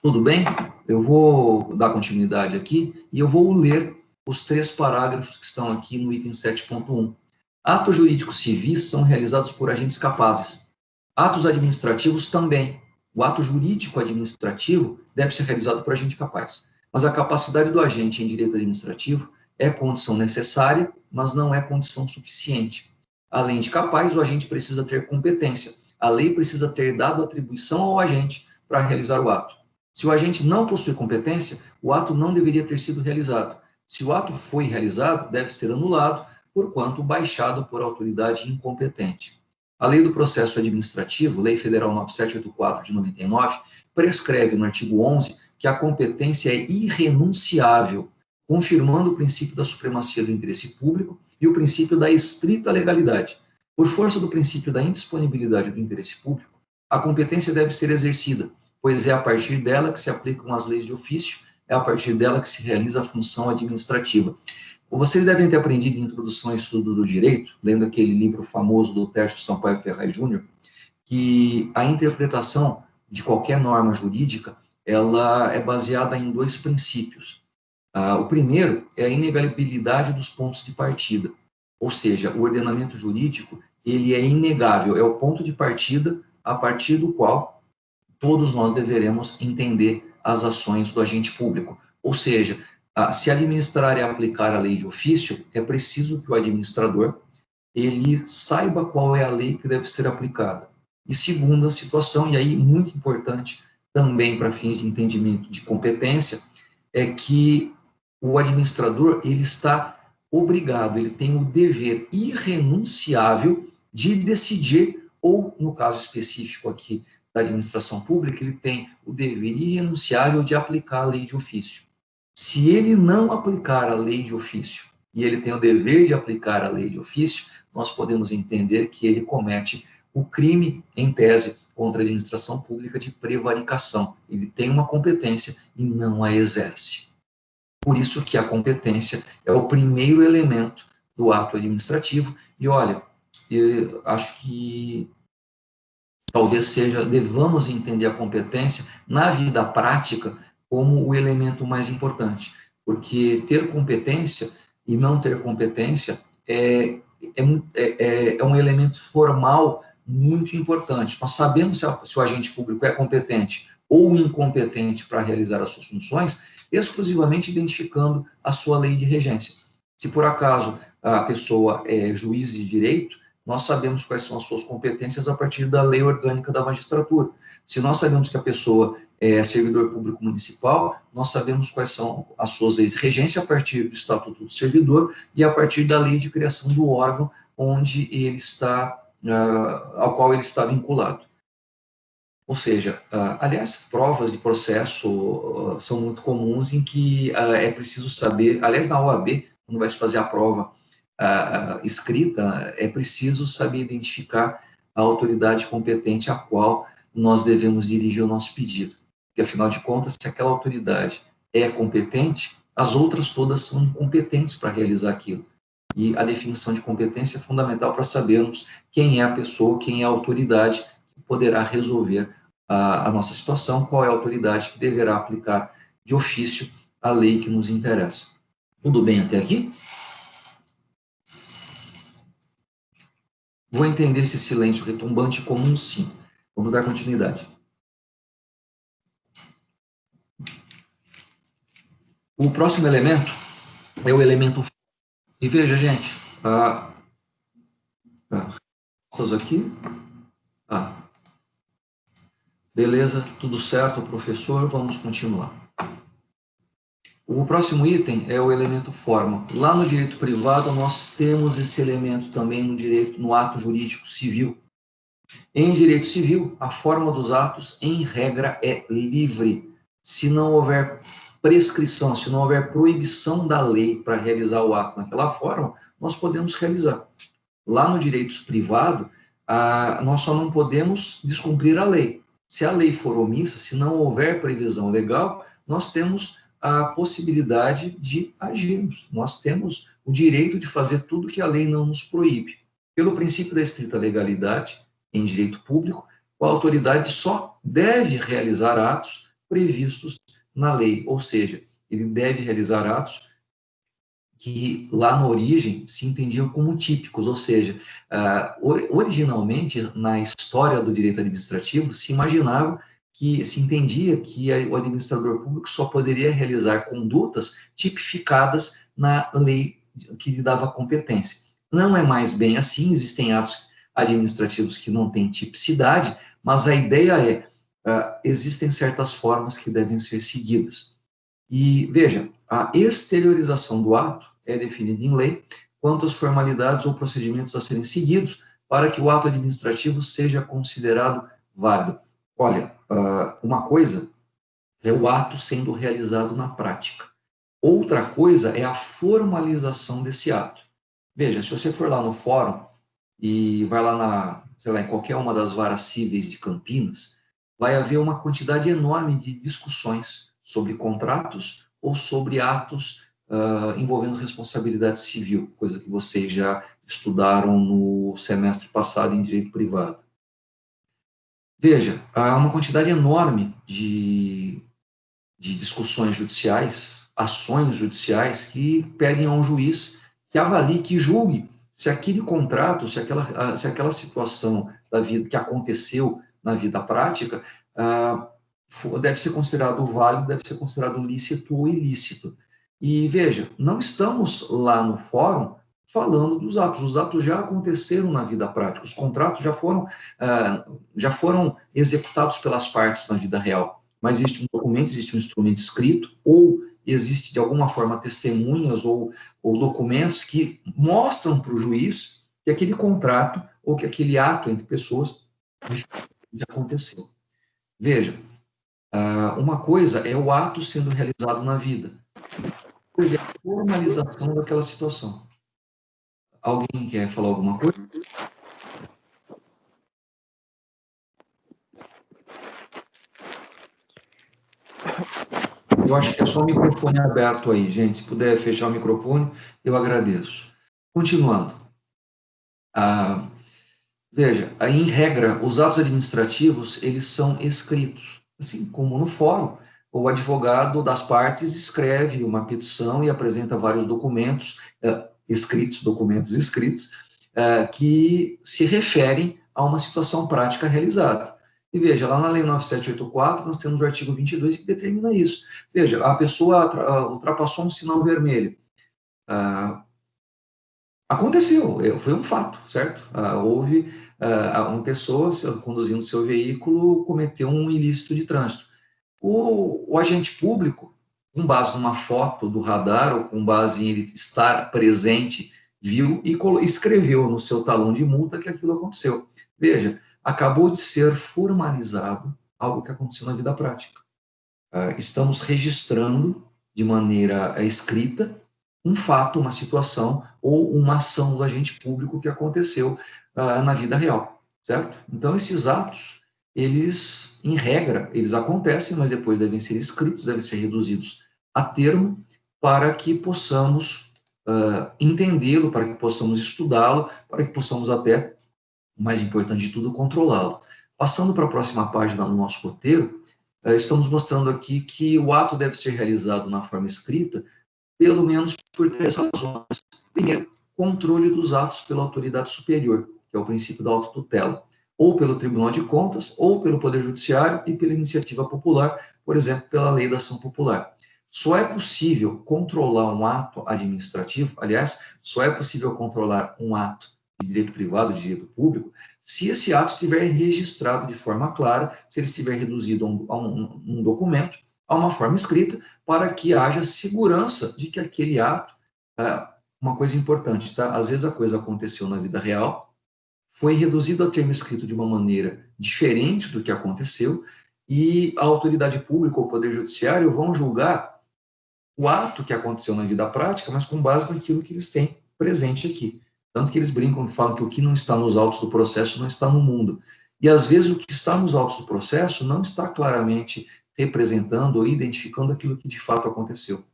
A: Tudo bem? Eu vou dar continuidade aqui e eu vou ler os 3 parágrafos que estão aqui no item 7.1. Atos jurídicos civis são realizados por agentes capazes. Atos administrativos também. O ato jurídico administrativo deve ser realizado por agente capaz. Mas a capacidade do agente em direito administrativo é condição necessária, mas não é condição suficiente. Além de capaz, o agente precisa ter competência. A lei precisa ter dado atribuição ao agente para realizar o ato. Se o agente não possui competência, o ato não deveria ter sido realizado. Se o ato foi realizado, deve ser anulado, porquanto baixado por autoridade incompetente. A Lei do Processo Administrativo, Lei Federal 9784 de 99, prescreve no artigo 11 que a competência é irrenunciável, confirmando o princípio da supremacia do interesse público e o princípio da estrita legalidade. Por força do princípio da indisponibilidade do interesse público, a competência deve ser exercida, pois é a partir dela que se aplicam as leis de ofício, é a partir dela que se realiza a função administrativa. Vocês devem ter aprendido em Introdução ao Estudo do Direito, lendo aquele livro famoso do Tércio Sampaio Ferraz Júnior, que a interpretação de qualquer norma jurídica, ela é baseada em 2 princípios. O primeiro é a inegabilidade dos pontos de partida, ou seja, o ordenamento jurídico, ele é inegável, é o ponto de partida a partir do qual todos nós deveremos entender as ações do agente público. Ou seja, se administrar e aplicar a lei de ofício, é preciso que o administrador ele saiba qual é a lei que deve ser aplicada. E segunda situação, e aí muito importante também para fins de entendimento de competência, é que o administrador ele está obrigado, ele tem o dever irrenunciável de decidir, ou no caso específico aqui da administração pública, ele tem o dever irrenunciável de aplicar a lei de ofício. Se ele não aplicar a lei de ofício, e ele tem o dever de aplicar a lei de ofício, nós podemos entender que ele comete o crime, em tese, contra a administração pública de prevaricação. Ele tem uma competência e não a exerce. Por isso que a competência é o primeiro elemento do ato administrativo. E olha, eu acho que talvez devamos entender a competência na vida prática como o elemento mais importante, porque ter competência e não ter competência é um elemento formal muito importante. Nós sabemos se o agente público é competente ou incompetente para realizar as suas funções, exclusivamente identificando a sua lei de regência. Se por acaso a pessoa é juiz de direito, nós sabemos quais são as suas competências a partir da lei orgânica da magistratura. Se nós sabemos que a pessoa é servidor público municipal, nós sabemos quais são as suas leis de regência a partir do Estatuto do Servidor e a partir da lei de criação do órgão onde ele está, ao qual ele está vinculado. Ou seja, aliás, provas de processo são muito comuns em que é preciso saber, aliás, na OAB, quando vai se fazer a prova escrita, é preciso saber identificar a autoridade competente a qual nós devemos dirigir o nosso pedido. Porque, afinal de contas, se aquela autoridade é competente, as outras todas são incompetentes para realizar aquilo. E a definição de competência é fundamental para sabermos quem é a pessoa, quem é a autoridade que poderá resolver a nossa situação, qual é a autoridade que deverá aplicar de ofício a lei que nos interessa. Tudo bem até aqui? Vou entender esse silêncio retumbante como um sim. Vamos dar continuidade. O próximo elemento é o elemento... E veja, gente, aqui. Beleza, tudo certo, professor, vamos continuar. O próximo item é o elemento forma. Lá no direito privado, nós temos esse elemento também no ato jurídico civil. Em direito civil, a forma dos atos, em regra, é livre, se não houver prescrição, se não houver proibição da lei para realizar o ato naquela forma, nós podemos realizar. Lá no direito privado, nós só não podemos descumprir a lei. Se a lei for omissa, se não houver previsão legal, nós temos a possibilidade de agirmos. Nós temos o direito de fazer tudo que a lei não nos proíbe. Pelo princípio da estrita legalidade, em direito público, a autoridade só deve realizar atos previstos na lei, ou seja, ele deve realizar atos que lá na origem se entendiam como típicos, ou seja, originalmente na história do direito administrativo se imaginava que se entendia que o administrador público só poderia realizar condutas tipificadas na lei que lhe dava competência. Não é mais bem assim, existem atos administrativos que não têm tipicidade, mas a ideia é, existem certas formas que devem ser seguidas. E, veja, a exteriorização do ato é definida em lei quanto às formalidades ou procedimentos a serem seguidos para que o ato administrativo seja considerado válido. Olha, uma coisa é o ato sendo realizado na prática. Outra coisa é a formalização desse ato. Veja, se você for lá no fórum e vai lá sei lá, em qualquer uma das varas cíveis de Campinas, vai haver uma quantidade enorme de discussões sobre contratos ou sobre atos envolvendo responsabilidade civil, coisa que vocês já estudaram no semestre passado em direito privado. Veja, há uma quantidade enorme de discussões judiciais, ações judiciais que pedem a um juiz que avalie, que julgue se aquele contrato, se aquela situação da vida que aconteceu na vida prática deve ser considerado válido, deve ser considerado lícito ou ilícito. E veja, não estamos lá no fórum falando dos atos. Os atos já aconteceram na vida prática, os contratos já foram executados pelas partes na vida real. Mas existe um documento, existe um instrumento escrito, ou existe, de alguma forma, testemunhas ou documentos que mostram para o juiz que aquele contrato ou que aquele ato entre pessoas já aconteceu. Veja, uma coisa é o ato sendo realizado na vida, outra coisa é a formalização daquela situação. Alguém quer falar alguma coisa? Eu acho que é só o microfone aberto aí, gente. Se puder fechar o microfone, eu agradeço. Continuando. Veja, em regra, os atos administrativos, eles são escritos. Assim como no fórum, o advogado das partes escreve uma petição e apresenta vários documentos documentos escritos, que se referem a uma situação prática realizada. E veja, lá na Lei 9784, nós temos o artigo 22 que determina isso. Veja, a pessoa ultrapassou um sinal vermelho. Aconteceu, foi um fato, certo? Houve uma pessoa conduzindo seu veículo, cometeu um ilícito de trânsito. O agente público, com base numa foto do radar ou com base em ele estar presente, viu e escreveu no seu talão de multa que aquilo aconteceu. Veja, acabou de ser formalizado algo que aconteceu na vida prática. Estamos registrando de maneira escrita um fato, uma situação ou uma ação do agente público que aconteceu na vida real, certo? Então, esses atos, eles, em regra, eles acontecem, mas depois devem ser escritos, devem ser reduzidos a termo para que possamos entendê-lo, para que possamos estudá-lo, para que possamos até, o mais importante de tudo, controlá-lo. Passando para a próxima página do nosso roteiro, estamos mostrando aqui que o ato deve ser realizado na forma escrita, pelo menos por 3 razões. Primeiro, controle dos atos pela autoridade superior, que é o princípio da autotutela, ou pelo Tribunal de Contas, ou pelo Poder Judiciário e pela iniciativa popular, por exemplo, pela Lei da Ação Popular. Só é possível controlar um ato administrativo, aliás, só é possível controlar um ato de direito privado, de direito público, se esse ato estiver registrado de forma clara, se ele estiver reduzido a um documento, a uma forma escrita, para que haja segurança de que aquele ato, uma coisa importante, tá? Às vezes a coisa aconteceu na vida real, foi reduzido a termo escrito de uma maneira diferente do que aconteceu, e a autoridade pública ou o Poder Judiciário vão julgar o ato que aconteceu na vida prática, mas com base naquilo que eles têm presente aqui. Tanto que eles brincam, que falam que o que não está nos autos do processo não está no mundo. E, às vezes, o que está nos autos do processo não está claramente representando ou identificando aquilo que de fato aconteceu.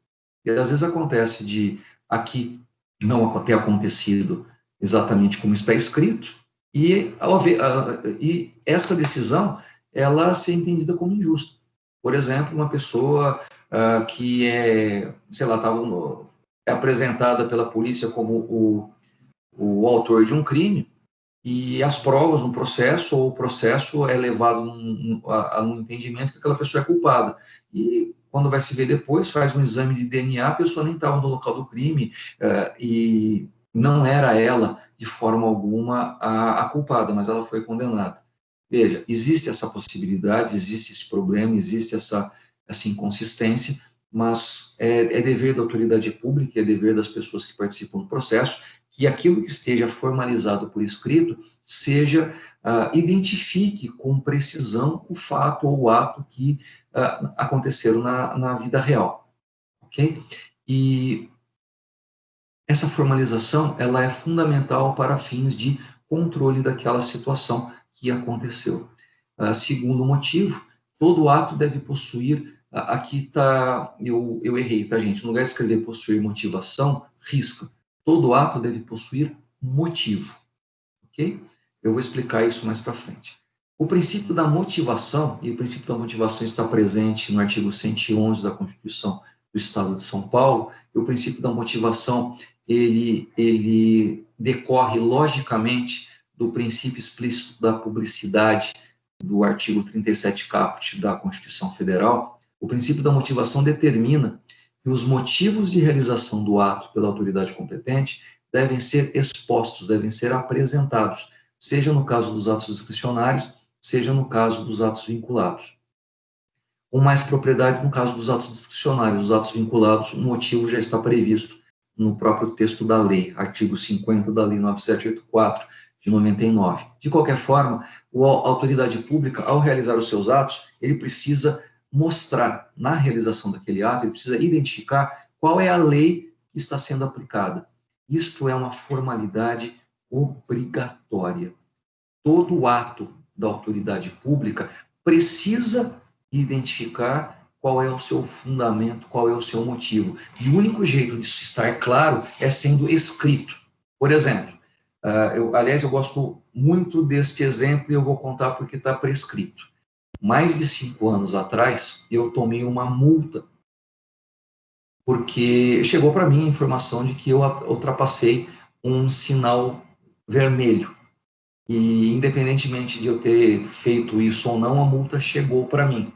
A: E, às vezes, acontece de aqui não ter acontecido exatamente como está escrito, e esta decisão, ela ser entendida como injusta. Por exemplo, uma pessoa que é, sei lá, é apresentada pela polícia como o autor de um crime, e as provas no processo, ou o processo é levado a um entendimento que aquela pessoa é culpada. E quando vai se ver depois, faz um exame de DNA, a pessoa nem estava no local do crime, e não era ela, de forma alguma, a culpada, mas ela foi condenada. Veja, existe essa possibilidade, existe esse problema, existe essa inconsistência, mas é dever da autoridade pública, é dever das pessoas que participam do processo, que aquilo que esteja formalizado por escrito identifique com precisão o fato ou o ato que aconteceram na vida real, ok? E essa formalização, ela é fundamental para fins de controle daquela situação que aconteceu. Segundo motivo, todo ato deve possuir, aqui está, eu errei, tá, gente? No lugar de escrever possuir motivação, risca. Todo ato deve possuir motivo, ok? Eu vou explicar isso mais para frente. O princípio da motivação, e o princípio da motivação está presente no artigo 111 da Constituição do Estado de São Paulo, e o princípio da motivação, ele decorre logicamente do princípio explícito da publicidade do artigo 37 caput da Constituição Federal. O princípio da motivação determina que os motivos de realização do ato pela autoridade competente devem ser expostos, devem ser apresentados, seja no caso dos atos discricionários, seja no caso dos atos vinculados. Com mais propriedade no caso dos atos discricionários, os atos vinculados, o motivo já está previsto no próprio texto da lei, artigo 50 da Lei 9784, de 99. De qualquer forma, a autoridade pública, ao realizar os seus atos, ele precisa mostrar, na realização daquele ato, ele precisa identificar qual é a lei que está sendo aplicada. Isto é uma formalidade obrigatória. Todo ato da autoridade pública precisa identificar qual é o seu fundamento, qual é o seu motivo. E o único jeito disso estar claro é sendo escrito. Por exemplo, eu gosto muito deste exemplo e eu vou contar porque está prescrito. Mais de 5 anos atrás, eu tomei uma multa, porque chegou para mim a informação de que eu ultrapassei um sinal vermelho. E, independentemente de eu ter feito isso ou não, a multa chegou para mim.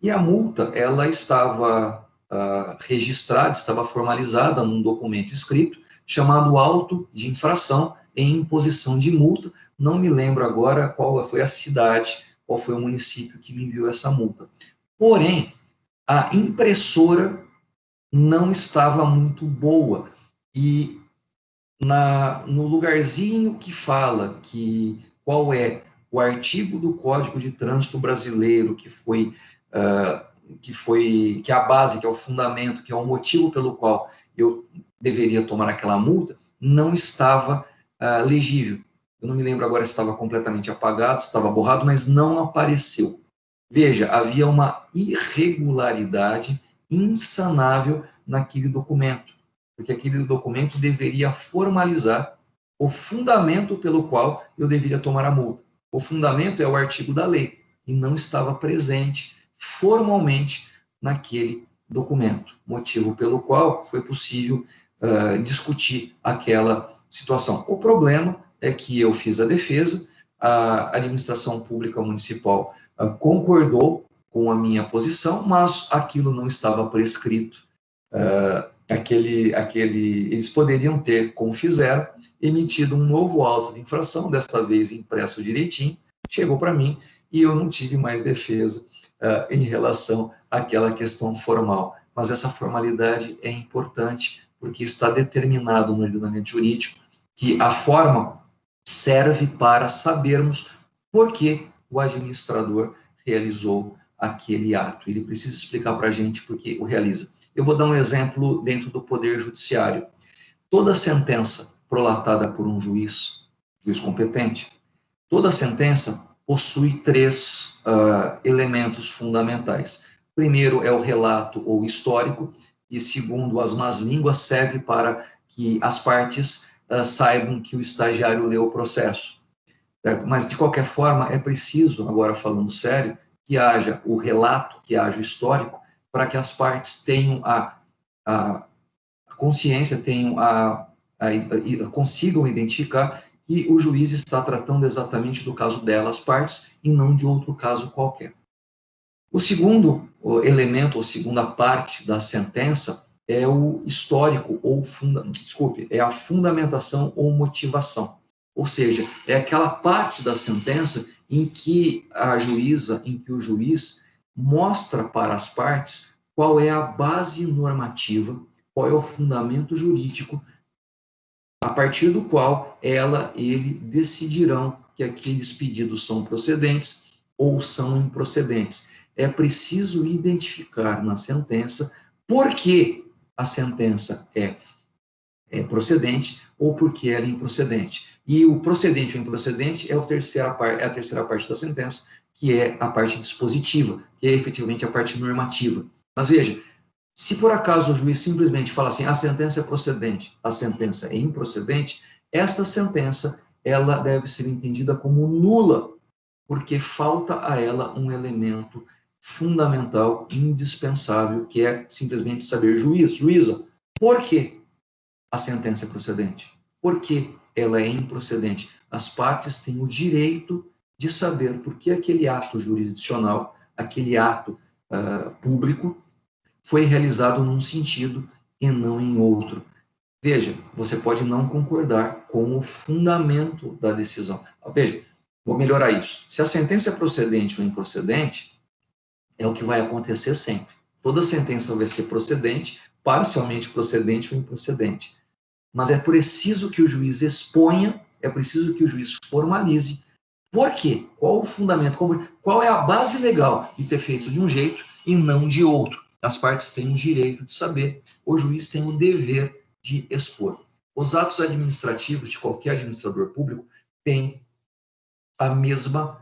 A: E a multa, ela estava registrada, estava formalizada num documento escrito, chamado auto de infração em imposição de multa. Não me lembro agora qual foi a cidade, qual foi o município que me enviou essa multa. Porém, a impressora não estava muito boa. E no lugarzinho que fala que qual é o artigo do Código de Trânsito Brasileiro que é a base, que é o fundamento, que é o motivo pelo qual eu deveria tomar aquela multa, não estava legível. Eu não me lembro agora se estava completamente apagado, se estava borrado, mas não apareceu. Veja, havia uma irregularidade insanável naquele documento, porque aquele documento deveria formalizar o fundamento pelo qual eu deveria tomar a multa. O fundamento é o artigo da lei, e não estava presente formalmente naquele documento, motivo pelo qual foi possível discutir aquela situação. O problema é que eu fiz a defesa, a administração pública municipal concordou com a minha posição, mas aquilo não estava prescrito. Eles poderiam ter, como fizeram, emitido um novo auto de infração, desta vez impresso direitinho, chegou para mim e eu não tive mais defesa em relação àquela questão formal. Mas essa formalidade é importante porque está determinado no ordenamento jurídico que a forma serve para sabermos por que o administrador realizou aquele ato. Ele precisa explicar para a gente por que o realiza. Eu vou dar um exemplo dentro do Poder Judiciário. Toda sentença prolatada por um juiz competente, toda sentença possui três elementos fundamentais. Primeiro é o relato ou histórico, e segundo as más línguas, serve para que as partes saibam que o estagiário leu o processo. Certo? Mas, de qualquer forma, é preciso, agora falando sério, que haja o relato, que haja o histórico, para que as partes tenham a consciência, tenham consigam identificar que o juiz está tratando exatamente do caso delas, partes, e não de outro caso qualquer. O segundo elemento, ou segunda parte da sentença, é o histórico, é a fundamentação ou motivação. Ou seja, é aquela parte da sentença em que a juíza, em que o juiz mostra para as partes qual é a base normativa, qual é o fundamento jurídico, a partir do qual ele decidirão que aqueles pedidos são procedentes ou são improcedentes. É preciso identificar na sentença por que a sentença é procedente ou por que ela é improcedente. E o procedente ou improcedente é a terceira parte da sentença, que é a parte dispositiva, que é efetivamente a parte normativa. Mas veja, se por acaso o juiz simplesmente fala assim, a sentença é procedente, a sentença é improcedente, esta sentença ela deve ser entendida como nula, porque falta a ela um elemento fundamental, indispensável, que é simplesmente saber, juíza, por que a sentença é procedente? Por que ela é improcedente? As partes têm o direito de saber por que aquele ato jurisdicional, aquele ato público, foi realizado num sentido e não em outro. Veja, você pode não concordar com o fundamento da decisão. Veja, vou melhorar isso. Se a sentença é procedente ou improcedente, é o que vai acontecer sempre. Toda sentença vai ser procedente, parcialmente procedente ou improcedente. Mas é preciso que o juiz exponha, é preciso que o juiz formalize. Por quê? Qual o fundamento? Qual é a base legal de ter feito de um jeito e não de outro? As partes têm o direito de saber, o juiz tem o dever de expor. Os atos administrativos de qualquer administrador público têm o mesmo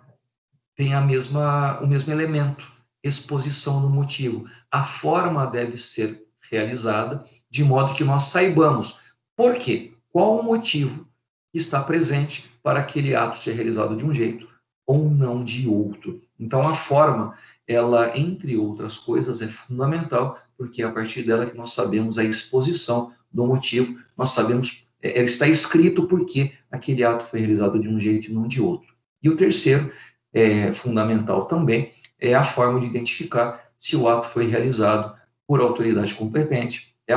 A: elemento, exposição no motivo. A forma deve ser realizada de modo que nós saibamos por quê, qual o motivo está presente para aquele ato ser realizado de um jeito ou não de outro. Então, a forma, ela, entre outras coisas, é fundamental, porque é a partir dela que nós sabemos a exposição do motivo, nós sabemos, está escrito por que aquele ato foi realizado de um jeito e não de outro. E o terceiro, fundamental também, é a forma de identificar se o ato foi realizado por autoridade competente. É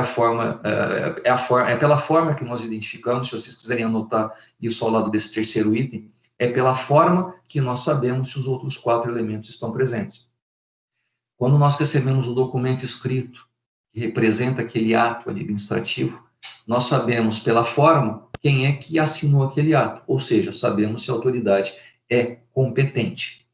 A: pela forma que nós identificamos, se vocês quiserem anotar isso ao lado desse terceiro item, é pela forma que nós sabemos se os outros 4 elementos estão presentes. Quando nós recebemos o documento escrito que representa aquele ato administrativo, nós sabemos pela forma quem é que assinou aquele ato, ou seja, sabemos se a autoridade é competente.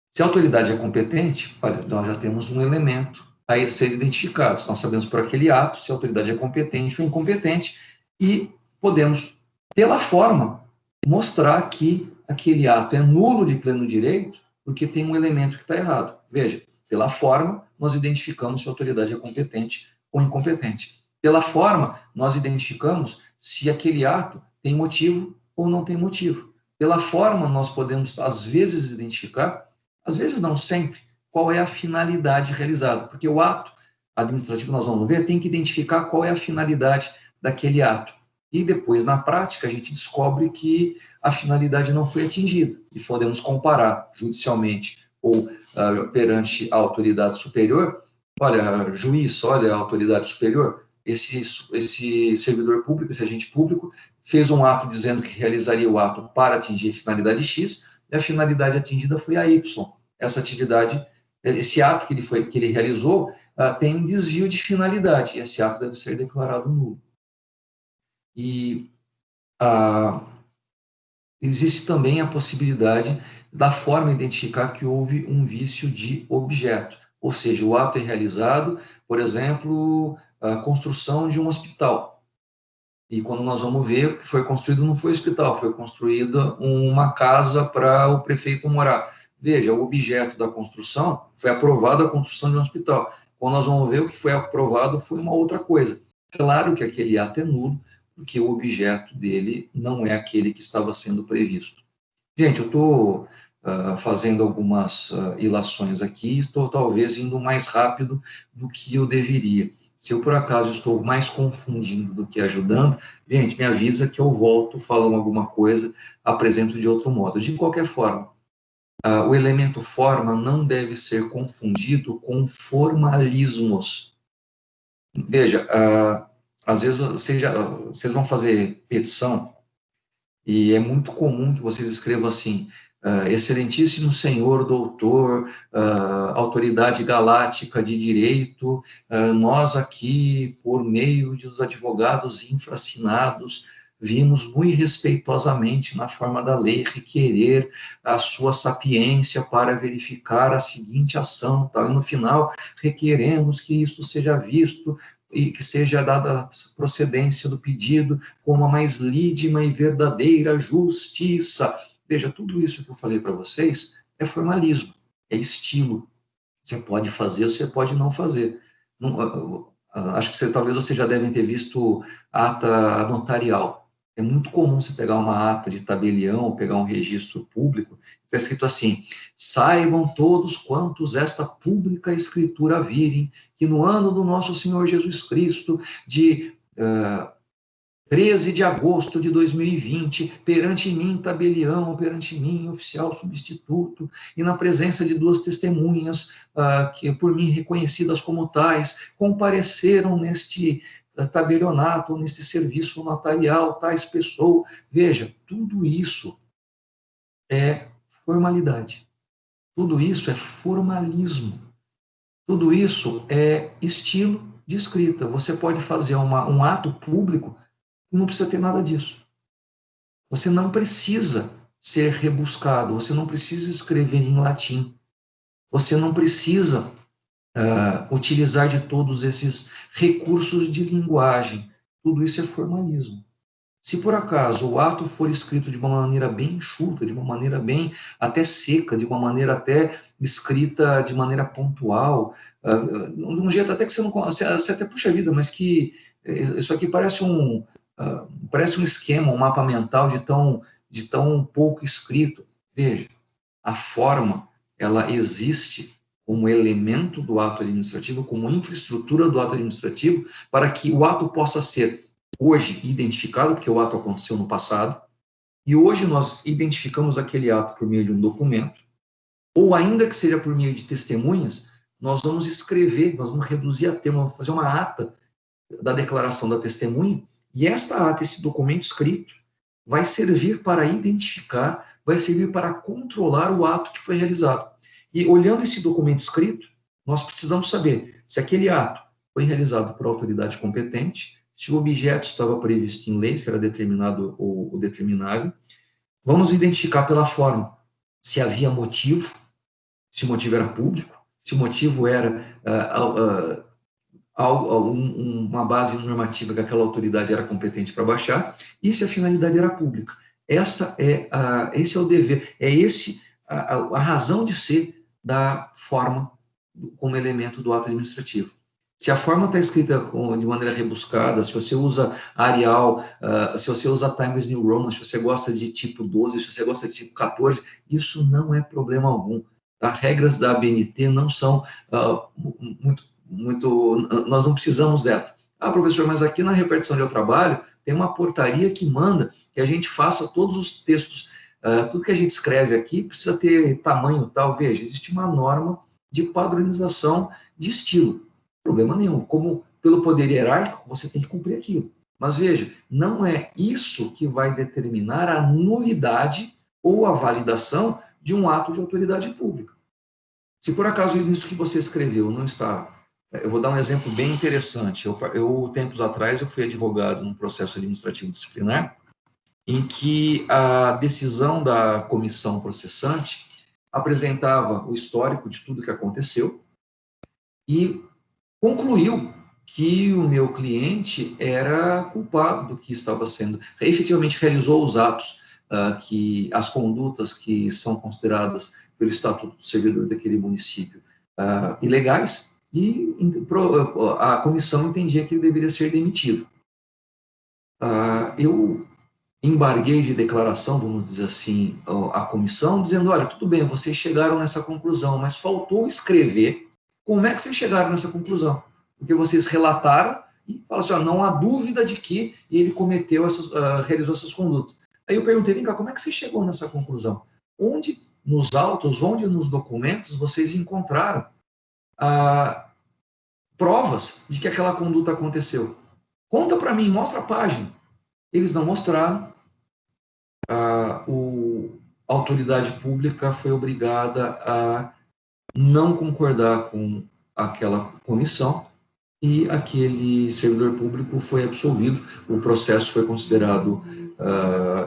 A: Se a autoridade é competente, olha, nós já temos um elemento a ser identificado. Nós sabemos por aquele ato se a autoridade é competente ou incompetente e podemos, pela forma, mostrar que aquele ato é nulo de pleno direito porque tem um elemento que está errado. Veja, pela forma, nós identificamos se a autoridade é competente ou incompetente. Pela forma, nós identificamos se aquele ato tem motivo ou não tem motivo. Pela forma, nós podemos, às vezes, identificar, às vezes não sempre, qual é a finalidade realizada, porque o ato administrativo, nós vamos ver, tem que identificar qual é a finalidade daquele ato. E depois, na prática, a gente descobre que a finalidade não foi atingida, e podemos comparar judicialmente ou perante a autoridade superior. Olha, juiz, olha a autoridade superior, esse servidor público, esse agente público, fez um ato dizendo que realizaria o ato para atingir a finalidade X, e a finalidade atingida foi a Y. Essa atividade, esse ato que ele realizou, tem um desvio de finalidade, e esse ato deve ser declarado nulo. E existe também a possibilidade da forma identificar que houve um vício de objeto, ou seja, o ato é realizado, por exemplo, a construção de um hospital. E quando nós vamos ver, o que foi construído não foi hospital, foi construída uma casa para o prefeito morar. Veja, o objeto da construção foi aprovada a construção de um hospital. Quando nós vamos ver, o que foi aprovado foi uma outra coisa. Claro que aquele ato é nulo, porque o objeto dele não é aquele que estava sendo previsto. Gente, eu estou fazendo algumas ilações aqui, estou talvez indo mais rápido do que eu deveria. Se eu, por acaso, estou mais confundindo do que ajudando, gente, me avisa que eu volto, falo alguma coisa, apresento de outro modo. De qualquer forma, o elemento forma não deve ser confundido com formalismos. Veja, às vezes vocês vão fazer petição, e é muito comum que vocês escrevam assim: excelentíssimo senhor doutor, autoridade galáctica de direito, nós aqui, por meio dos advogados infracinados, vimos muito respeitosamente, na forma da lei, requerer a sua sapiência para verificar a seguinte ação, tal, e no final requeremos que isso seja visto e que seja dada a procedência do pedido com a mais lídima e verdadeira justiça. Veja, tudo isso que eu falei para vocês é formalismo, é estilo. Você pode fazer, você pode não fazer. Não, acho que talvez vocês já devem ter visto ata notarial. É muito comum você pegar uma ata de tabelião, ou pegar um registro público, está escrito assim: saibam todos quantos esta pública escritura virem, que no ano do nosso Senhor Jesus Cristo, de 13 de agosto de 2020, perante mim, tabelião, perante mim, oficial substituto, e na presença de duas testemunhas, que por mim reconhecidas como tais, compareceram neste tabelionato, neste serviço notarial, tais pessoas. Veja, tudo isso é formalidade. Tudo isso é formalismo. Tudo isso é estilo de escrita. Você pode fazer um ato público e não precisa ter nada disso. Você não precisa ser rebuscado, você não precisa escrever em latim, você não precisa utilizar de todos esses recursos de linguagem. Tudo isso é formalismo. Se por acaso o ato for escrito de uma maneira bem enxuta, de uma maneira bem até seca, de uma maneira até escrita de maneira pontual, de um jeito até que você não... Você até puxa vida, mas que isso aqui parece um esquema, um mapa mental de tão pouco escrito. Veja, a forma, ela existe como elemento do ato administrativo, como infraestrutura do ato administrativo, para que o ato possa ser hoje identificado, porque o ato aconteceu no passado, e hoje nós identificamos aquele ato por meio de um documento, ou ainda que seja por meio de testemunhas, nós vamos escrever, nós vamos reduzir a termo, vamos fazer uma ata da declaração da testemunha, e esta ata, esse documento escrito, vai servir para identificar, vai servir para controlar o ato que foi realizado. E olhando esse documento escrito, nós precisamos saber se aquele ato foi realizado por autoridade competente, se o objeto estava previsto em lei, se era determinado ou determinável. Vamos identificar pela forma se havia motivo, se o motivo era público, se o motivo era uma base normativa que aquela autoridade era competente para baixar, e se a finalidade era pública. Esse é o dever, é a razão de ser da forma como elemento do ato administrativo. Se a forma está escrita de maneira rebuscada, se você usa Arial, se você usa Times New Roman, se você gosta de tipo 12, se você gosta de tipo 14, isso não é problema algum. As regras da ABNT não são nós não precisamos dela. Professor, mas aqui na repartição de trabalho tem uma portaria que manda que a gente faça todos os textos, tudo que a gente escreve aqui precisa ter tamanho tal. Veja, existe uma norma de padronização de estilo. Problema nenhum. Como pelo poder hierárquico, você tem que cumprir aquilo. Mas veja, não é isso que vai determinar a nulidade ou a validação de um ato de autoridade pública. Se por acaso isso que você escreveu não está... Eu vou dar um exemplo bem interessante. Tempos atrás, eu fui advogado num processo administrativo disciplinar, em que a decisão da comissão processante apresentava o histórico de tudo que aconteceu e concluiu que o meu cliente era culpado do que estava sendo, efetivamente realizou os atos, que as condutas que são consideradas pelo Estatuto do Servidor daquele município ilegais, e a comissão entendia que ele deveria ser demitido. Eu embarguei de declaração, vamos dizer assim, a comissão, dizendo, olha, tudo bem, vocês chegaram nessa conclusão, mas faltou escrever como é que vocês chegaram nessa conclusão. Porque vocês relataram e falaram assim, não há dúvida de que ele cometeu realizou essas condutas. Aí eu perguntei, vem cá, como é que você chegou nessa conclusão? Onde nos autos, onde nos documentos vocês encontraram provas de que aquela conduta aconteceu? Conta para mim, mostra a página. Eles não mostraram. A autoridade pública foi obrigada a não concordar com aquela comissão e aquele servidor público foi absolvido. O processo foi considerado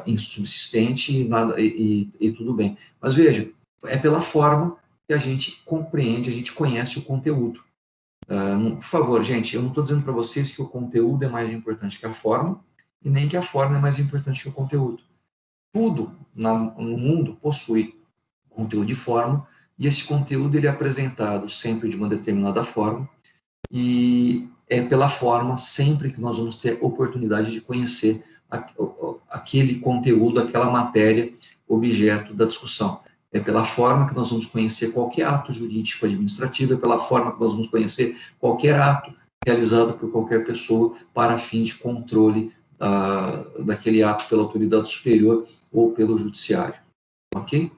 A: insubsistente e tudo bem. Mas veja, é pela forma que a gente compreende, a gente conhece o conteúdo. Por favor, gente, eu não estou dizendo para vocês que o conteúdo é mais importante que a forma e nem que a forma é mais importante que o conteúdo. Tudo no mundo possui conteúdo e forma, e esse conteúdo ele é apresentado sempre de uma determinada forma, e é pela forma sempre que nós vamos ter oportunidade de conhecer aquele conteúdo, aquela matéria, objeto da discussão. É pela forma que nós vamos conhecer qualquer ato jurídico administrativo, é pela forma que nós vamos conhecer qualquer ato realizado por qualquer pessoa para fins de controle daquele ato pela autoridade superior ou pelo judiciário. Ok?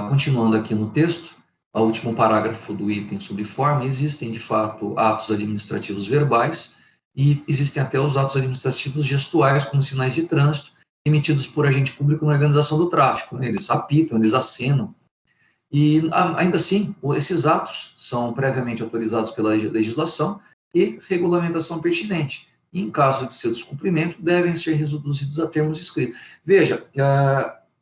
A: Continuando aqui no texto, o último parágrafo do item sobre forma, existem, de fato, atos administrativos verbais e existem até os atos administrativos gestuais, como sinais de trânsito, emitidos por agente público na organização do tráfego. Né? Eles apitam, eles acenam. E, ainda assim, esses atos são previamente autorizados pela legislação e regulamentação pertinente. E, em caso de seu descumprimento, devem ser reduzidos a termos escritos. Veja,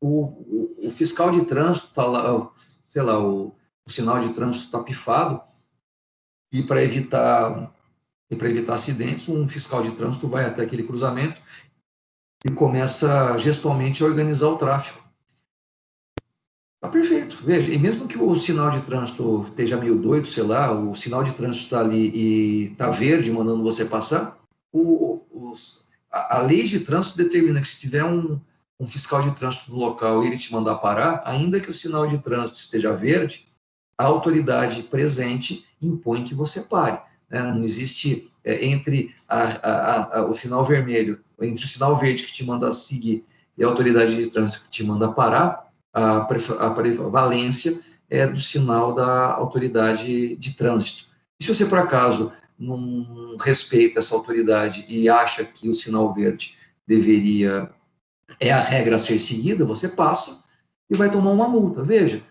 A: o fiscal de trânsito está lá, sei lá, o sinal de trânsito está pifado, e para evitar acidentes, um fiscal de trânsito vai até aquele cruzamento e começa gestualmente a organizar o tráfego. Está perfeito, veja, e mesmo que o sinal de trânsito esteja meio doido, sei lá, o sinal de trânsito está ali e está verde mandando você passar, a lei de trânsito determina que se tiver um fiscal de trânsito no local e ele te mandar parar, ainda que o sinal de trânsito esteja verde, a autoridade presente impõe que você pare. Né? Não existe entre o sinal vermelho, entre o sinal verde que te manda seguir e a autoridade de trânsito que te manda parar, a prevalência é do sinal da autoridade de trânsito. E se você, por acaso, não respeita essa autoridade e acha que o sinal verde é a regra a ser seguida, você passa e vai tomar uma multa. Veja,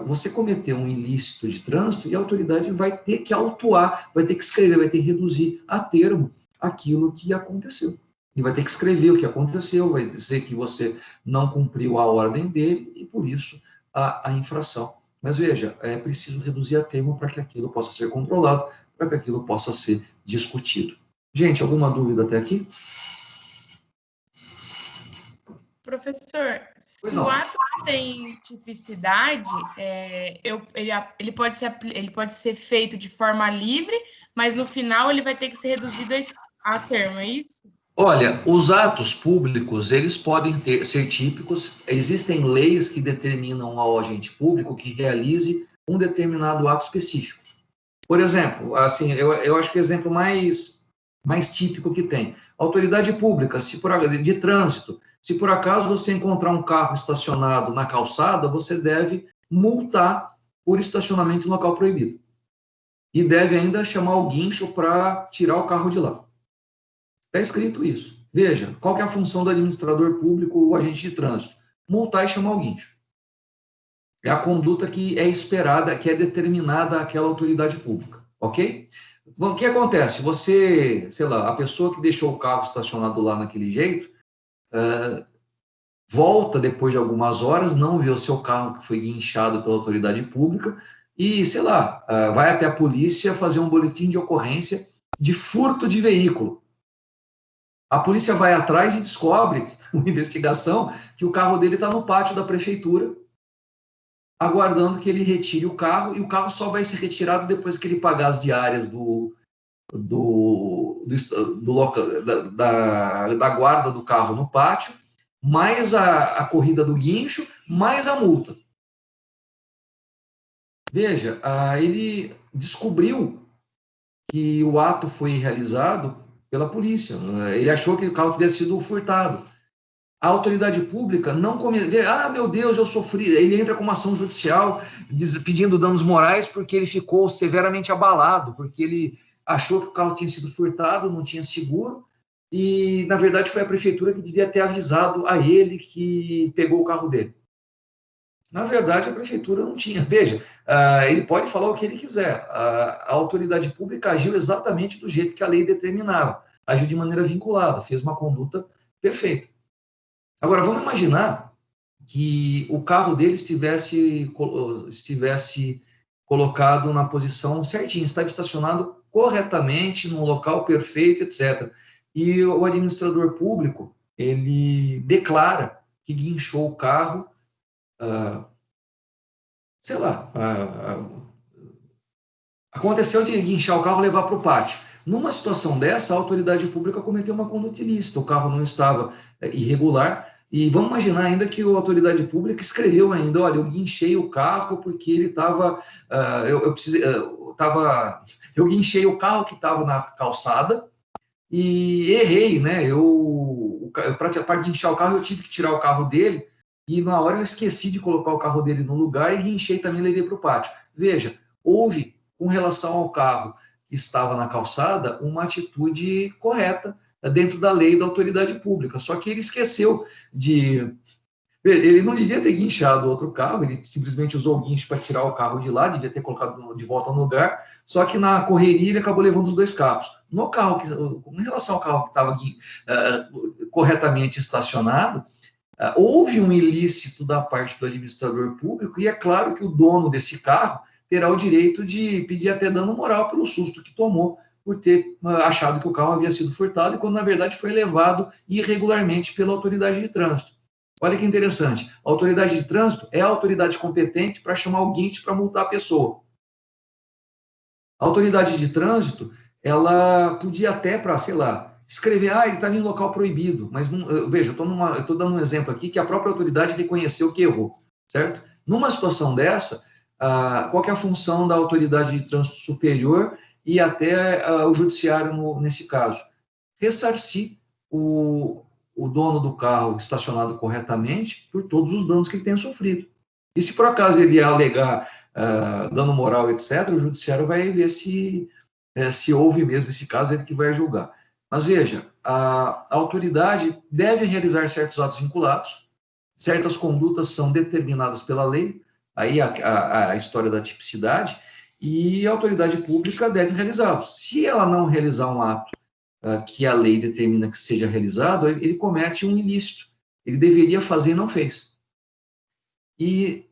A: você cometeu um ilícito de trânsito e a autoridade vai ter que autuar, vai ter que escrever, vai ter que reduzir a termo aquilo que aconteceu. E vai ter que escrever o que aconteceu, vai dizer que você não cumpriu a ordem dele e, por isso, a infração. Mas, veja, é preciso reduzir a termo para que aquilo possa ser controlado, para que aquilo possa ser discutido. Gente, alguma dúvida até aqui?
B: Professor, se o ato tem tipicidade, ele pode ser feito de forma livre, mas no final ele vai ter que ser reduzido a termo, é isso?
A: Olha, os atos públicos, eles podem ser típicos, existem leis que determinam ao agente público que realize um determinado ato específico. Por exemplo, assim, eu acho que o exemplo mais típico que tem, autoridade pública, de trânsito, se por acaso você encontrar um carro estacionado na calçada, você deve multar por estacionamento em local proibido. E deve ainda chamar o guincho para tirar o carro de lá. Está escrito isso. Veja, qual que é a função do administrador público ou agente de trânsito? Multar e chamar o guincho. É a conduta que é esperada, que é determinada àquela autoridade pública, ok? Bom, o que acontece? Você, sei lá, a pessoa que deixou o carro estacionado lá naquele jeito, volta depois de algumas horas, não vê o seu carro que foi guinchado pela autoridade pública e, sei lá, vai até a polícia fazer um boletim de ocorrência de furto de veículo. A polícia vai atrás e descobre, uma investigação, que o carro dele está no pátio da prefeitura, aguardando que ele retire o carro, e o carro só vai ser retirado depois que ele pagar as diárias da guarda do carro no pátio, mais a corrida do guincho, mais a multa. Veja, ele descobriu que o ato foi realizado pela polícia. Ele achou que o carro tivesse sido furtado. A autoridade pública não meu Deus, eu sofri. Ele entra com uma ação judicial pedindo danos morais porque ele ficou severamente abalado, porque ele achou que o carro tinha sido furtado, não tinha seguro, e, na verdade, foi a prefeitura que devia ter avisado a ele que pegou o carro dele. Na verdade, a prefeitura não tinha. Veja, ele pode falar o que ele quiser. A autoridade pública agiu exatamente do jeito que a lei determinava. Agiu de maneira vinculada, fez uma conduta perfeita. Agora, vamos imaginar que o carro dele estivesse colocado na posição certinha, estava estacionado corretamente, num local perfeito, etc. E o administrador público, ele declara que guinchou o carro, aconteceu de guinchar o carro e levar para o pátio. Numa situação dessa, a autoridade pública cometeu uma conduta ilícita, o carro não estava irregular, e vamos imaginar ainda que a autoridade pública escreveu ainda, olha, eu guinchei o carro porque ele estava, eu guinchei o carro que estava na calçada e errei, né, para guinchar o carro eu tive que tirar o carro dele, e na hora eu esqueci de colocar o carro dele no lugar e guinchei também, levei para o pátio. Veja, houve, com relação ao carro que estava na calçada, uma atitude correta dentro da lei da autoridade pública. Só que ele esqueceu de... Ele não devia ter guinchado outro carro, ele simplesmente usou o guincho para tirar o carro de lá, devia ter colocado de volta no lugar, só que na correria ele acabou levando os dois carros. No carro em relação ao carro que estava corretamente estacionado, houve um ilícito da parte do administrador público, e é claro que o dono desse carro terá o direito de pedir até dano moral pelo susto que tomou por ter achado que o carro havia sido furtado, quando na verdade foi levado irregularmente pela autoridade de trânsito. Olha que interessante, a autoridade de trânsito é a autoridade competente para chamar o guincho para multar a pessoa. A autoridade de trânsito, ela podia até para, sei lá, escrever, ele estava em local proibido, mas veja, eu estou dando um exemplo aqui que a própria autoridade reconheceu que errou, certo? Numa situação dessa, qual que é a função da autoridade de trânsito superior e até o judiciário nesse caso? Ressarcir o dono do carro estacionado corretamente por todos os danos que ele tenha sofrido. E se por acaso ele alegar dano moral, etc., o judiciário vai ver se houve mesmo esse caso, ele que vai julgar. Mas veja, a autoridade deve realizar certos atos vinculados, certas condutas são determinadas pela lei, aí a história da tipicidade, e a autoridade pública deve realizá-los. Se ela não realizar um ato que a lei determina que seja realizado, ele comete um ilícito. Ele deveria fazer e não fez. E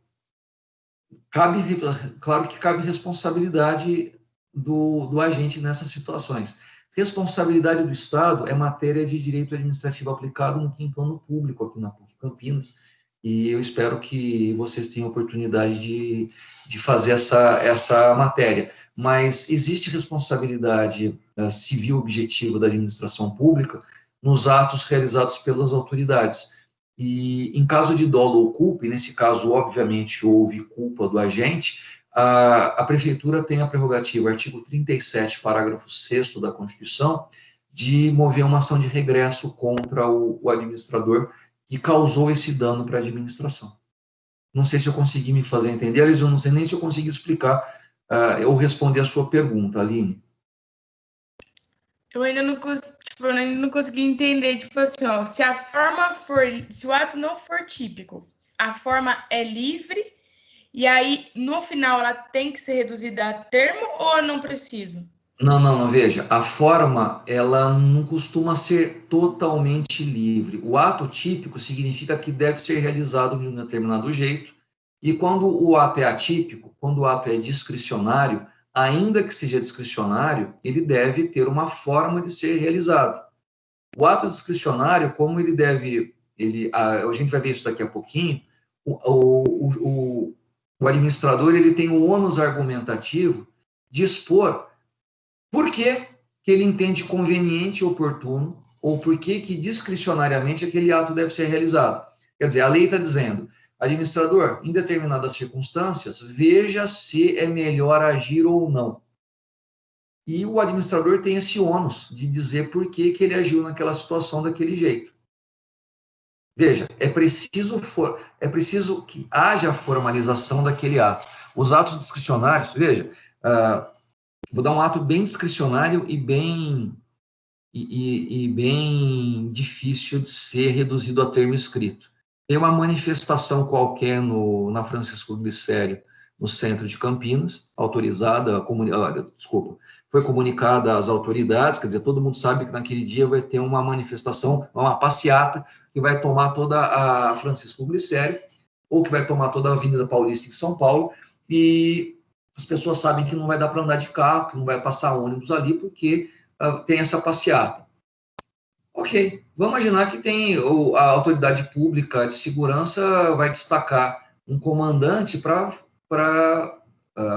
A: claro que cabe responsabilidade do agente nessas situações. Responsabilidade do Estado é matéria de direito administrativo aplicado no 5º ano público aqui na PUC Campinas, e eu espero que vocês tenham oportunidade de fazer essa matéria. Mas existe responsabilidade civil objetiva da administração pública nos atos realizados pelas autoridades. E em caso de dolo ou culpa, e nesse caso, obviamente, houve culpa do agente, a prefeitura tem a prerrogativa, artigo 37, parágrafo 6º da Constituição, de mover uma ação de regresso contra o administrador que causou esse dano para a administração. Não sei se eu consegui me fazer entender, Aliás, eu não sei nem se eu consegui explicar ou responder a sua pergunta, Aline.
B: Eu ainda não consegui entender, tipo assim, ó, se o ato não for típico, a forma é livre, e aí, no final, ela tem que ser reduzida a termo ou eu não preciso?
A: Não, veja, a forma, ela não costuma ser totalmente livre. O ato típico significa que deve ser realizado de um determinado jeito, e quando o ato é atípico, quando o ato é discricionário, ainda que seja discricionário, ele deve ter uma forma de ser realizado. O ato discricionário, como ele deve, a gente vai ver isso daqui a pouquinho, o administrador ele tem o ônus argumentativo de expor por que ele entende conveniente e oportuno, ou por que discricionariamente aquele ato deve ser realizado. Quer dizer, a lei está dizendo, administrador, em determinadas circunstâncias, veja se é melhor agir ou não. E o administrador tem esse ônus de dizer por que ele agiu naquela situação daquele jeito. Veja, é preciso que haja formalização daquele ato. Os atos discricionários, veja, vou dar um ato bem discricionário e bem difícil de ser reduzido a termo escrito. Tem uma manifestação qualquer na Francisco Glicério, no centro de Campinas, autorizada, foi comunicada às autoridades, quer dizer, todo mundo sabe que naquele dia vai ter uma manifestação, uma passeata, que vai tomar toda a Francisco Glicério, ou que vai tomar toda a Avenida Paulista em São Paulo, e as pessoas sabem que não vai dar para andar de carro, que não vai passar ônibus ali, porque tem essa passeata. Ok, vamos imaginar que tem a autoridade pública de segurança vai destacar um comandante para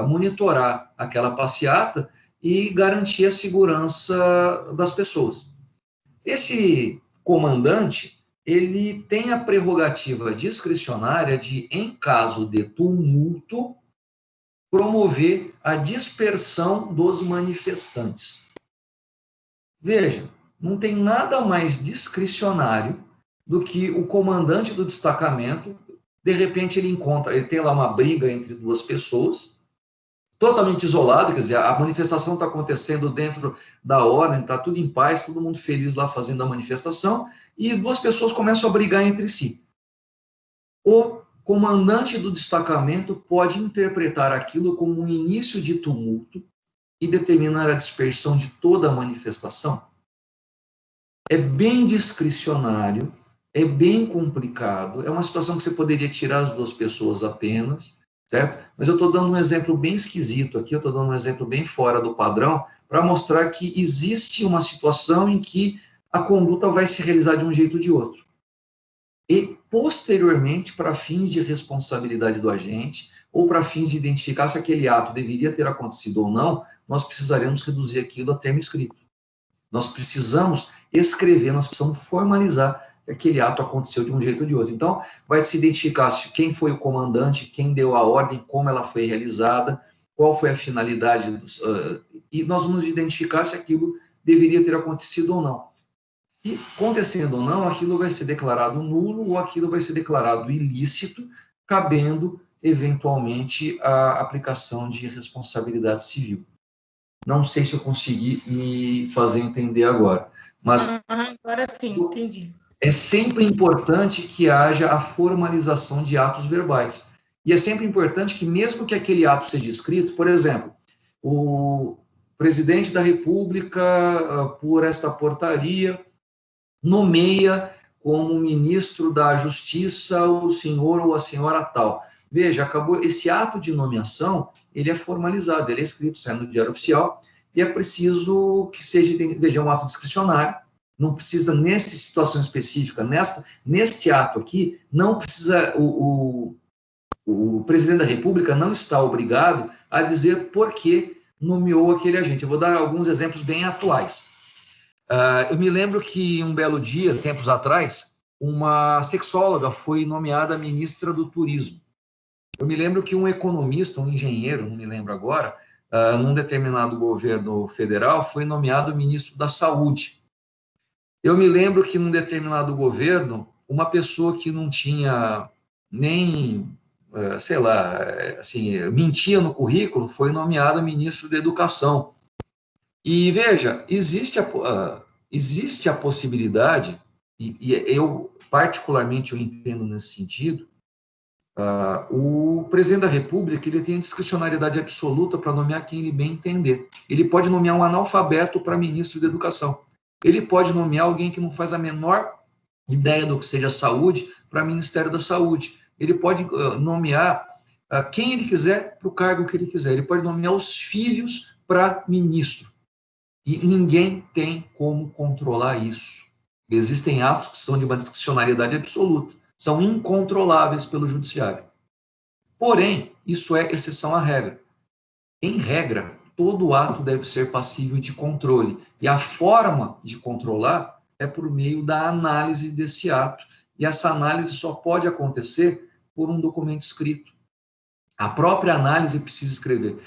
A: monitorar aquela passeata e garantir a segurança das pessoas. Esse comandante, ele tem a prerrogativa discricionária de, em caso de tumulto, promover a dispersão dos manifestantes. Veja, não tem nada mais discricionário do que o comandante do destacamento, de repente ele tem lá uma briga entre duas pessoas, totalmente isolado, quer dizer, a manifestação está acontecendo dentro da ordem, está tudo em paz, todo mundo feliz lá fazendo a manifestação, e duas pessoas começam a brigar entre si. O comandante do destacamento pode interpretar aquilo como um início de tumulto e determinar a dispersão de toda a manifestação. É bem discricionário, é bem complicado, é uma situação que você poderia tirar as duas pessoas apenas, certo? Mas eu estou dando um exemplo bem esquisito aqui, eu estou dando um exemplo bem fora do padrão, para mostrar que existe uma situação em que a conduta vai se realizar de um jeito ou de outro. E, posteriormente, para fins de responsabilidade do agente, ou para fins de identificar se aquele ato deveria ter acontecido ou não, nós precisaremos reduzir aquilo a termo escrito. Nós precisamos escrever, nós precisamos formalizar que aquele ato aconteceu de um jeito ou de outro. Então, vai se identificar quem foi o comandante, quem deu a ordem, como ela foi realizada, qual foi a finalidade, e nós vamos identificar se aquilo deveria ter acontecido ou não. E, acontecendo ou não, aquilo vai ser declarado nulo ou aquilo vai ser declarado ilícito, cabendo, eventualmente, a aplicação de responsabilidade civil. Não sei se eu consegui me fazer entender agora, mas...
B: Agora sim, entendi.
A: É sempre importante que haja a formalização de atos verbais. E é sempre importante que, mesmo que aquele ato seja escrito, por exemplo, o presidente da República, por esta portaria, nomeia como ministro da Justiça o senhor ou a senhora tal. Veja, acabou esse ato de nomeação, ele é formalizado, ele é escrito, sai no Diário Oficial, e é preciso que seja, veja, um ato discricionário, não precisa, nessa situação específica, neste ato aqui, não precisa, o presidente da República não está obrigado a dizer por que nomeou aquele agente. Eu vou dar alguns exemplos bem atuais. Eu me lembro que um belo dia, tempos atrás, uma sexóloga foi nomeada ministra do Turismo. Eu me lembro que um economista, um engenheiro, não me lembro agora, num determinado governo federal, foi nomeado ministro da Saúde. Eu me lembro que num determinado governo, uma pessoa que não tinha nem, sei lá, assim, mentia no currículo, foi nomeada ministro da Educação. E veja, existe a possibilidade, e eu particularmente eu entendo nesse sentido, O presidente da República, ele tem discricionariedade absoluta para nomear quem ele bem entender. Ele pode nomear um analfabeto para ministro da Educação. Ele pode nomear alguém que não faz a menor ideia do que seja saúde para Ministério da Saúde. Ele pode nomear quem ele quiser para o cargo que ele quiser. Ele pode nomear os filhos para ministro. E ninguém tem como controlar isso. Existem atos que são de uma discricionariedade absoluta, são incontroláveis pelo judiciário. Porém, isso é exceção à regra. Em regra, todo ato deve ser passível de controle. E a forma de controlar é por meio da análise desse ato. E essa análise só pode acontecer por um documento escrito. A própria análise precisa escrever.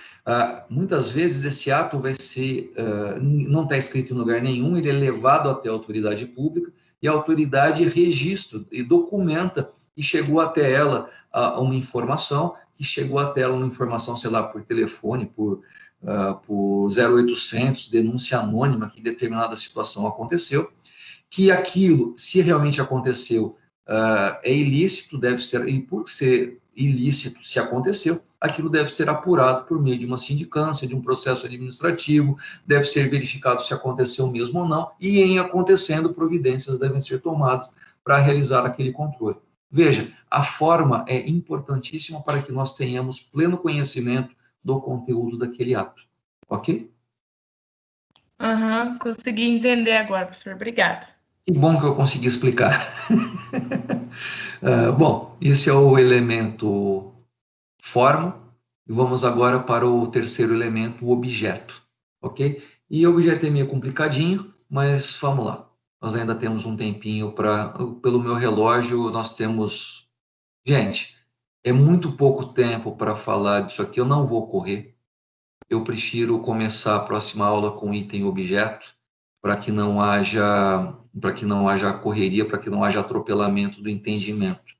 A: Muitas vezes esse ato vai ser, não está escrito em lugar nenhum, ele é levado até a autoridade pública e a autoridade registra e documenta que chegou até ela uma informação, sei lá, por telefone, por 0800, denúncia anônima, que determinada situação aconteceu, que aquilo, se realmente aconteceu, é ilícito, deve ser, e por ser ilícito, se aconteceu, aquilo deve ser apurado por meio de uma sindicância, de um processo administrativo, deve ser verificado se aconteceu mesmo ou não, e em acontecendo, providências devem ser tomadas para realizar aquele controle. Veja, a forma é importantíssima para que nós tenhamos pleno conhecimento do conteúdo daquele ato, ok?
B: Consegui entender agora, professor, obrigada.
A: Que bom que eu consegui explicar. Bom, esse é o elemento forma, e vamos agora para o terceiro elemento, o objeto, ok? E o objeto é meio complicadinho, mas vamos lá. Nós ainda temos um tempinho pelo meu relógio, nós temos... Gente, é muito pouco tempo para falar disso aqui, eu não vou correr. Eu prefiro começar a próxima aula com o item objeto, para que não haja correria, para que não haja atropelamento do entendimento.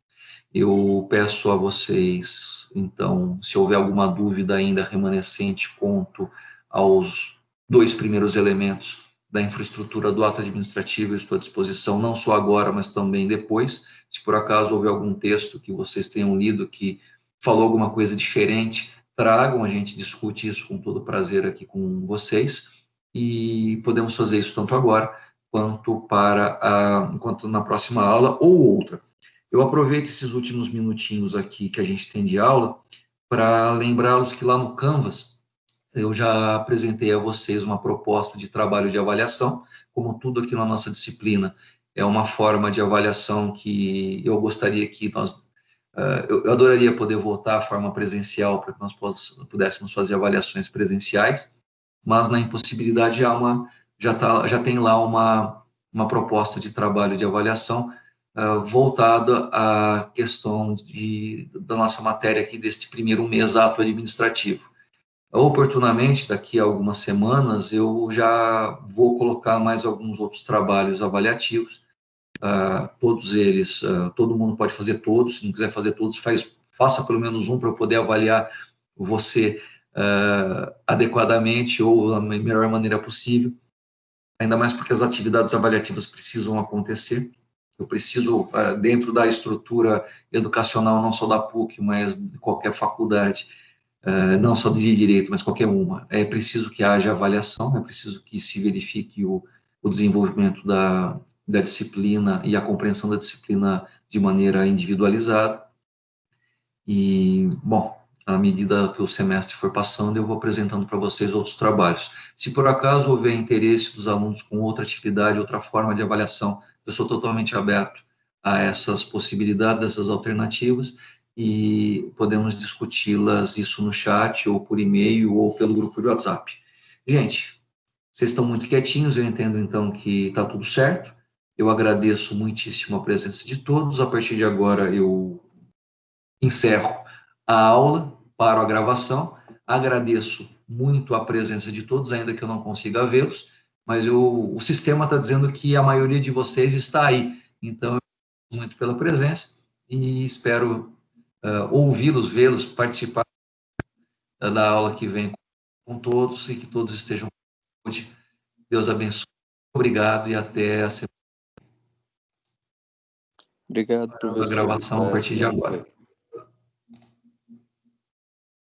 A: Eu peço a vocês, então, se houver alguma dúvida ainda remanescente quanto aos 2 primeiros elementos da infraestrutura do ato administrativo, eu estou à disposição, não só agora, mas também depois. Se por acaso houver algum texto que vocês tenham lido que falou alguma coisa diferente, tragam, a gente discute isso com todo prazer aqui com vocês, e podemos fazer isso tanto agora, quanto na próxima aula ou outra. Eu aproveito esses últimos minutinhos aqui que a gente tem de aula para lembrá-los que lá no Canvas eu já apresentei a vocês uma proposta de trabalho de avaliação, como tudo aqui na nossa disciplina é uma forma de avaliação que eu gostaria que eu adoraria poder voltar à forma presencial para que nós pudéssemos fazer avaliações presenciais, mas na impossibilidade já tem lá uma proposta de trabalho de avaliação voltada à questão da nossa matéria aqui deste primeiro mês ato administrativo. Oportunamente, daqui a algumas semanas, eu já vou colocar mais alguns outros trabalhos avaliativos, todos eles, todo mundo pode fazer todos, se não quiser fazer todos, faça pelo menos um para eu poder avaliar você adequadamente ou da melhor maneira possível, ainda mais porque as atividades avaliativas precisam acontecer. Eu preciso, dentro da estrutura educacional, não só da PUC, mas de qualquer faculdade, não só de direito, mas qualquer uma, é preciso que haja avaliação, é preciso que se verifique o desenvolvimento da disciplina e a compreensão da disciplina de maneira individualizada. E, bom, à medida que o semestre for passando, eu vou apresentando para vocês outros trabalhos. Se por acaso houver interesse dos alunos com outra atividade, outra forma de avaliação, eu sou totalmente aberto a essas possibilidades, essas alternativas, e podemos discuti-las, isso no chat, ou por e-mail, ou pelo grupo de WhatsApp. Gente, vocês estão muito quietinhos, eu entendo então que está tudo certo. Eu agradeço muitíssimo a presença de todos. A partir de agora eu encerro a aula, paro a gravação. Agradeço muito a presença de todos, ainda que eu não consiga vê-los, mas o sistema está dizendo que a maioria de vocês está aí. Então, eu agradeço muito pela presença e espero ouvi-los, vê-los, participar da aula que vem com todos e que todos estejam com saúde. Deus abençoe. Obrigado e até a semana.
D: Obrigado, professor.
A: A gravação a partir de agora.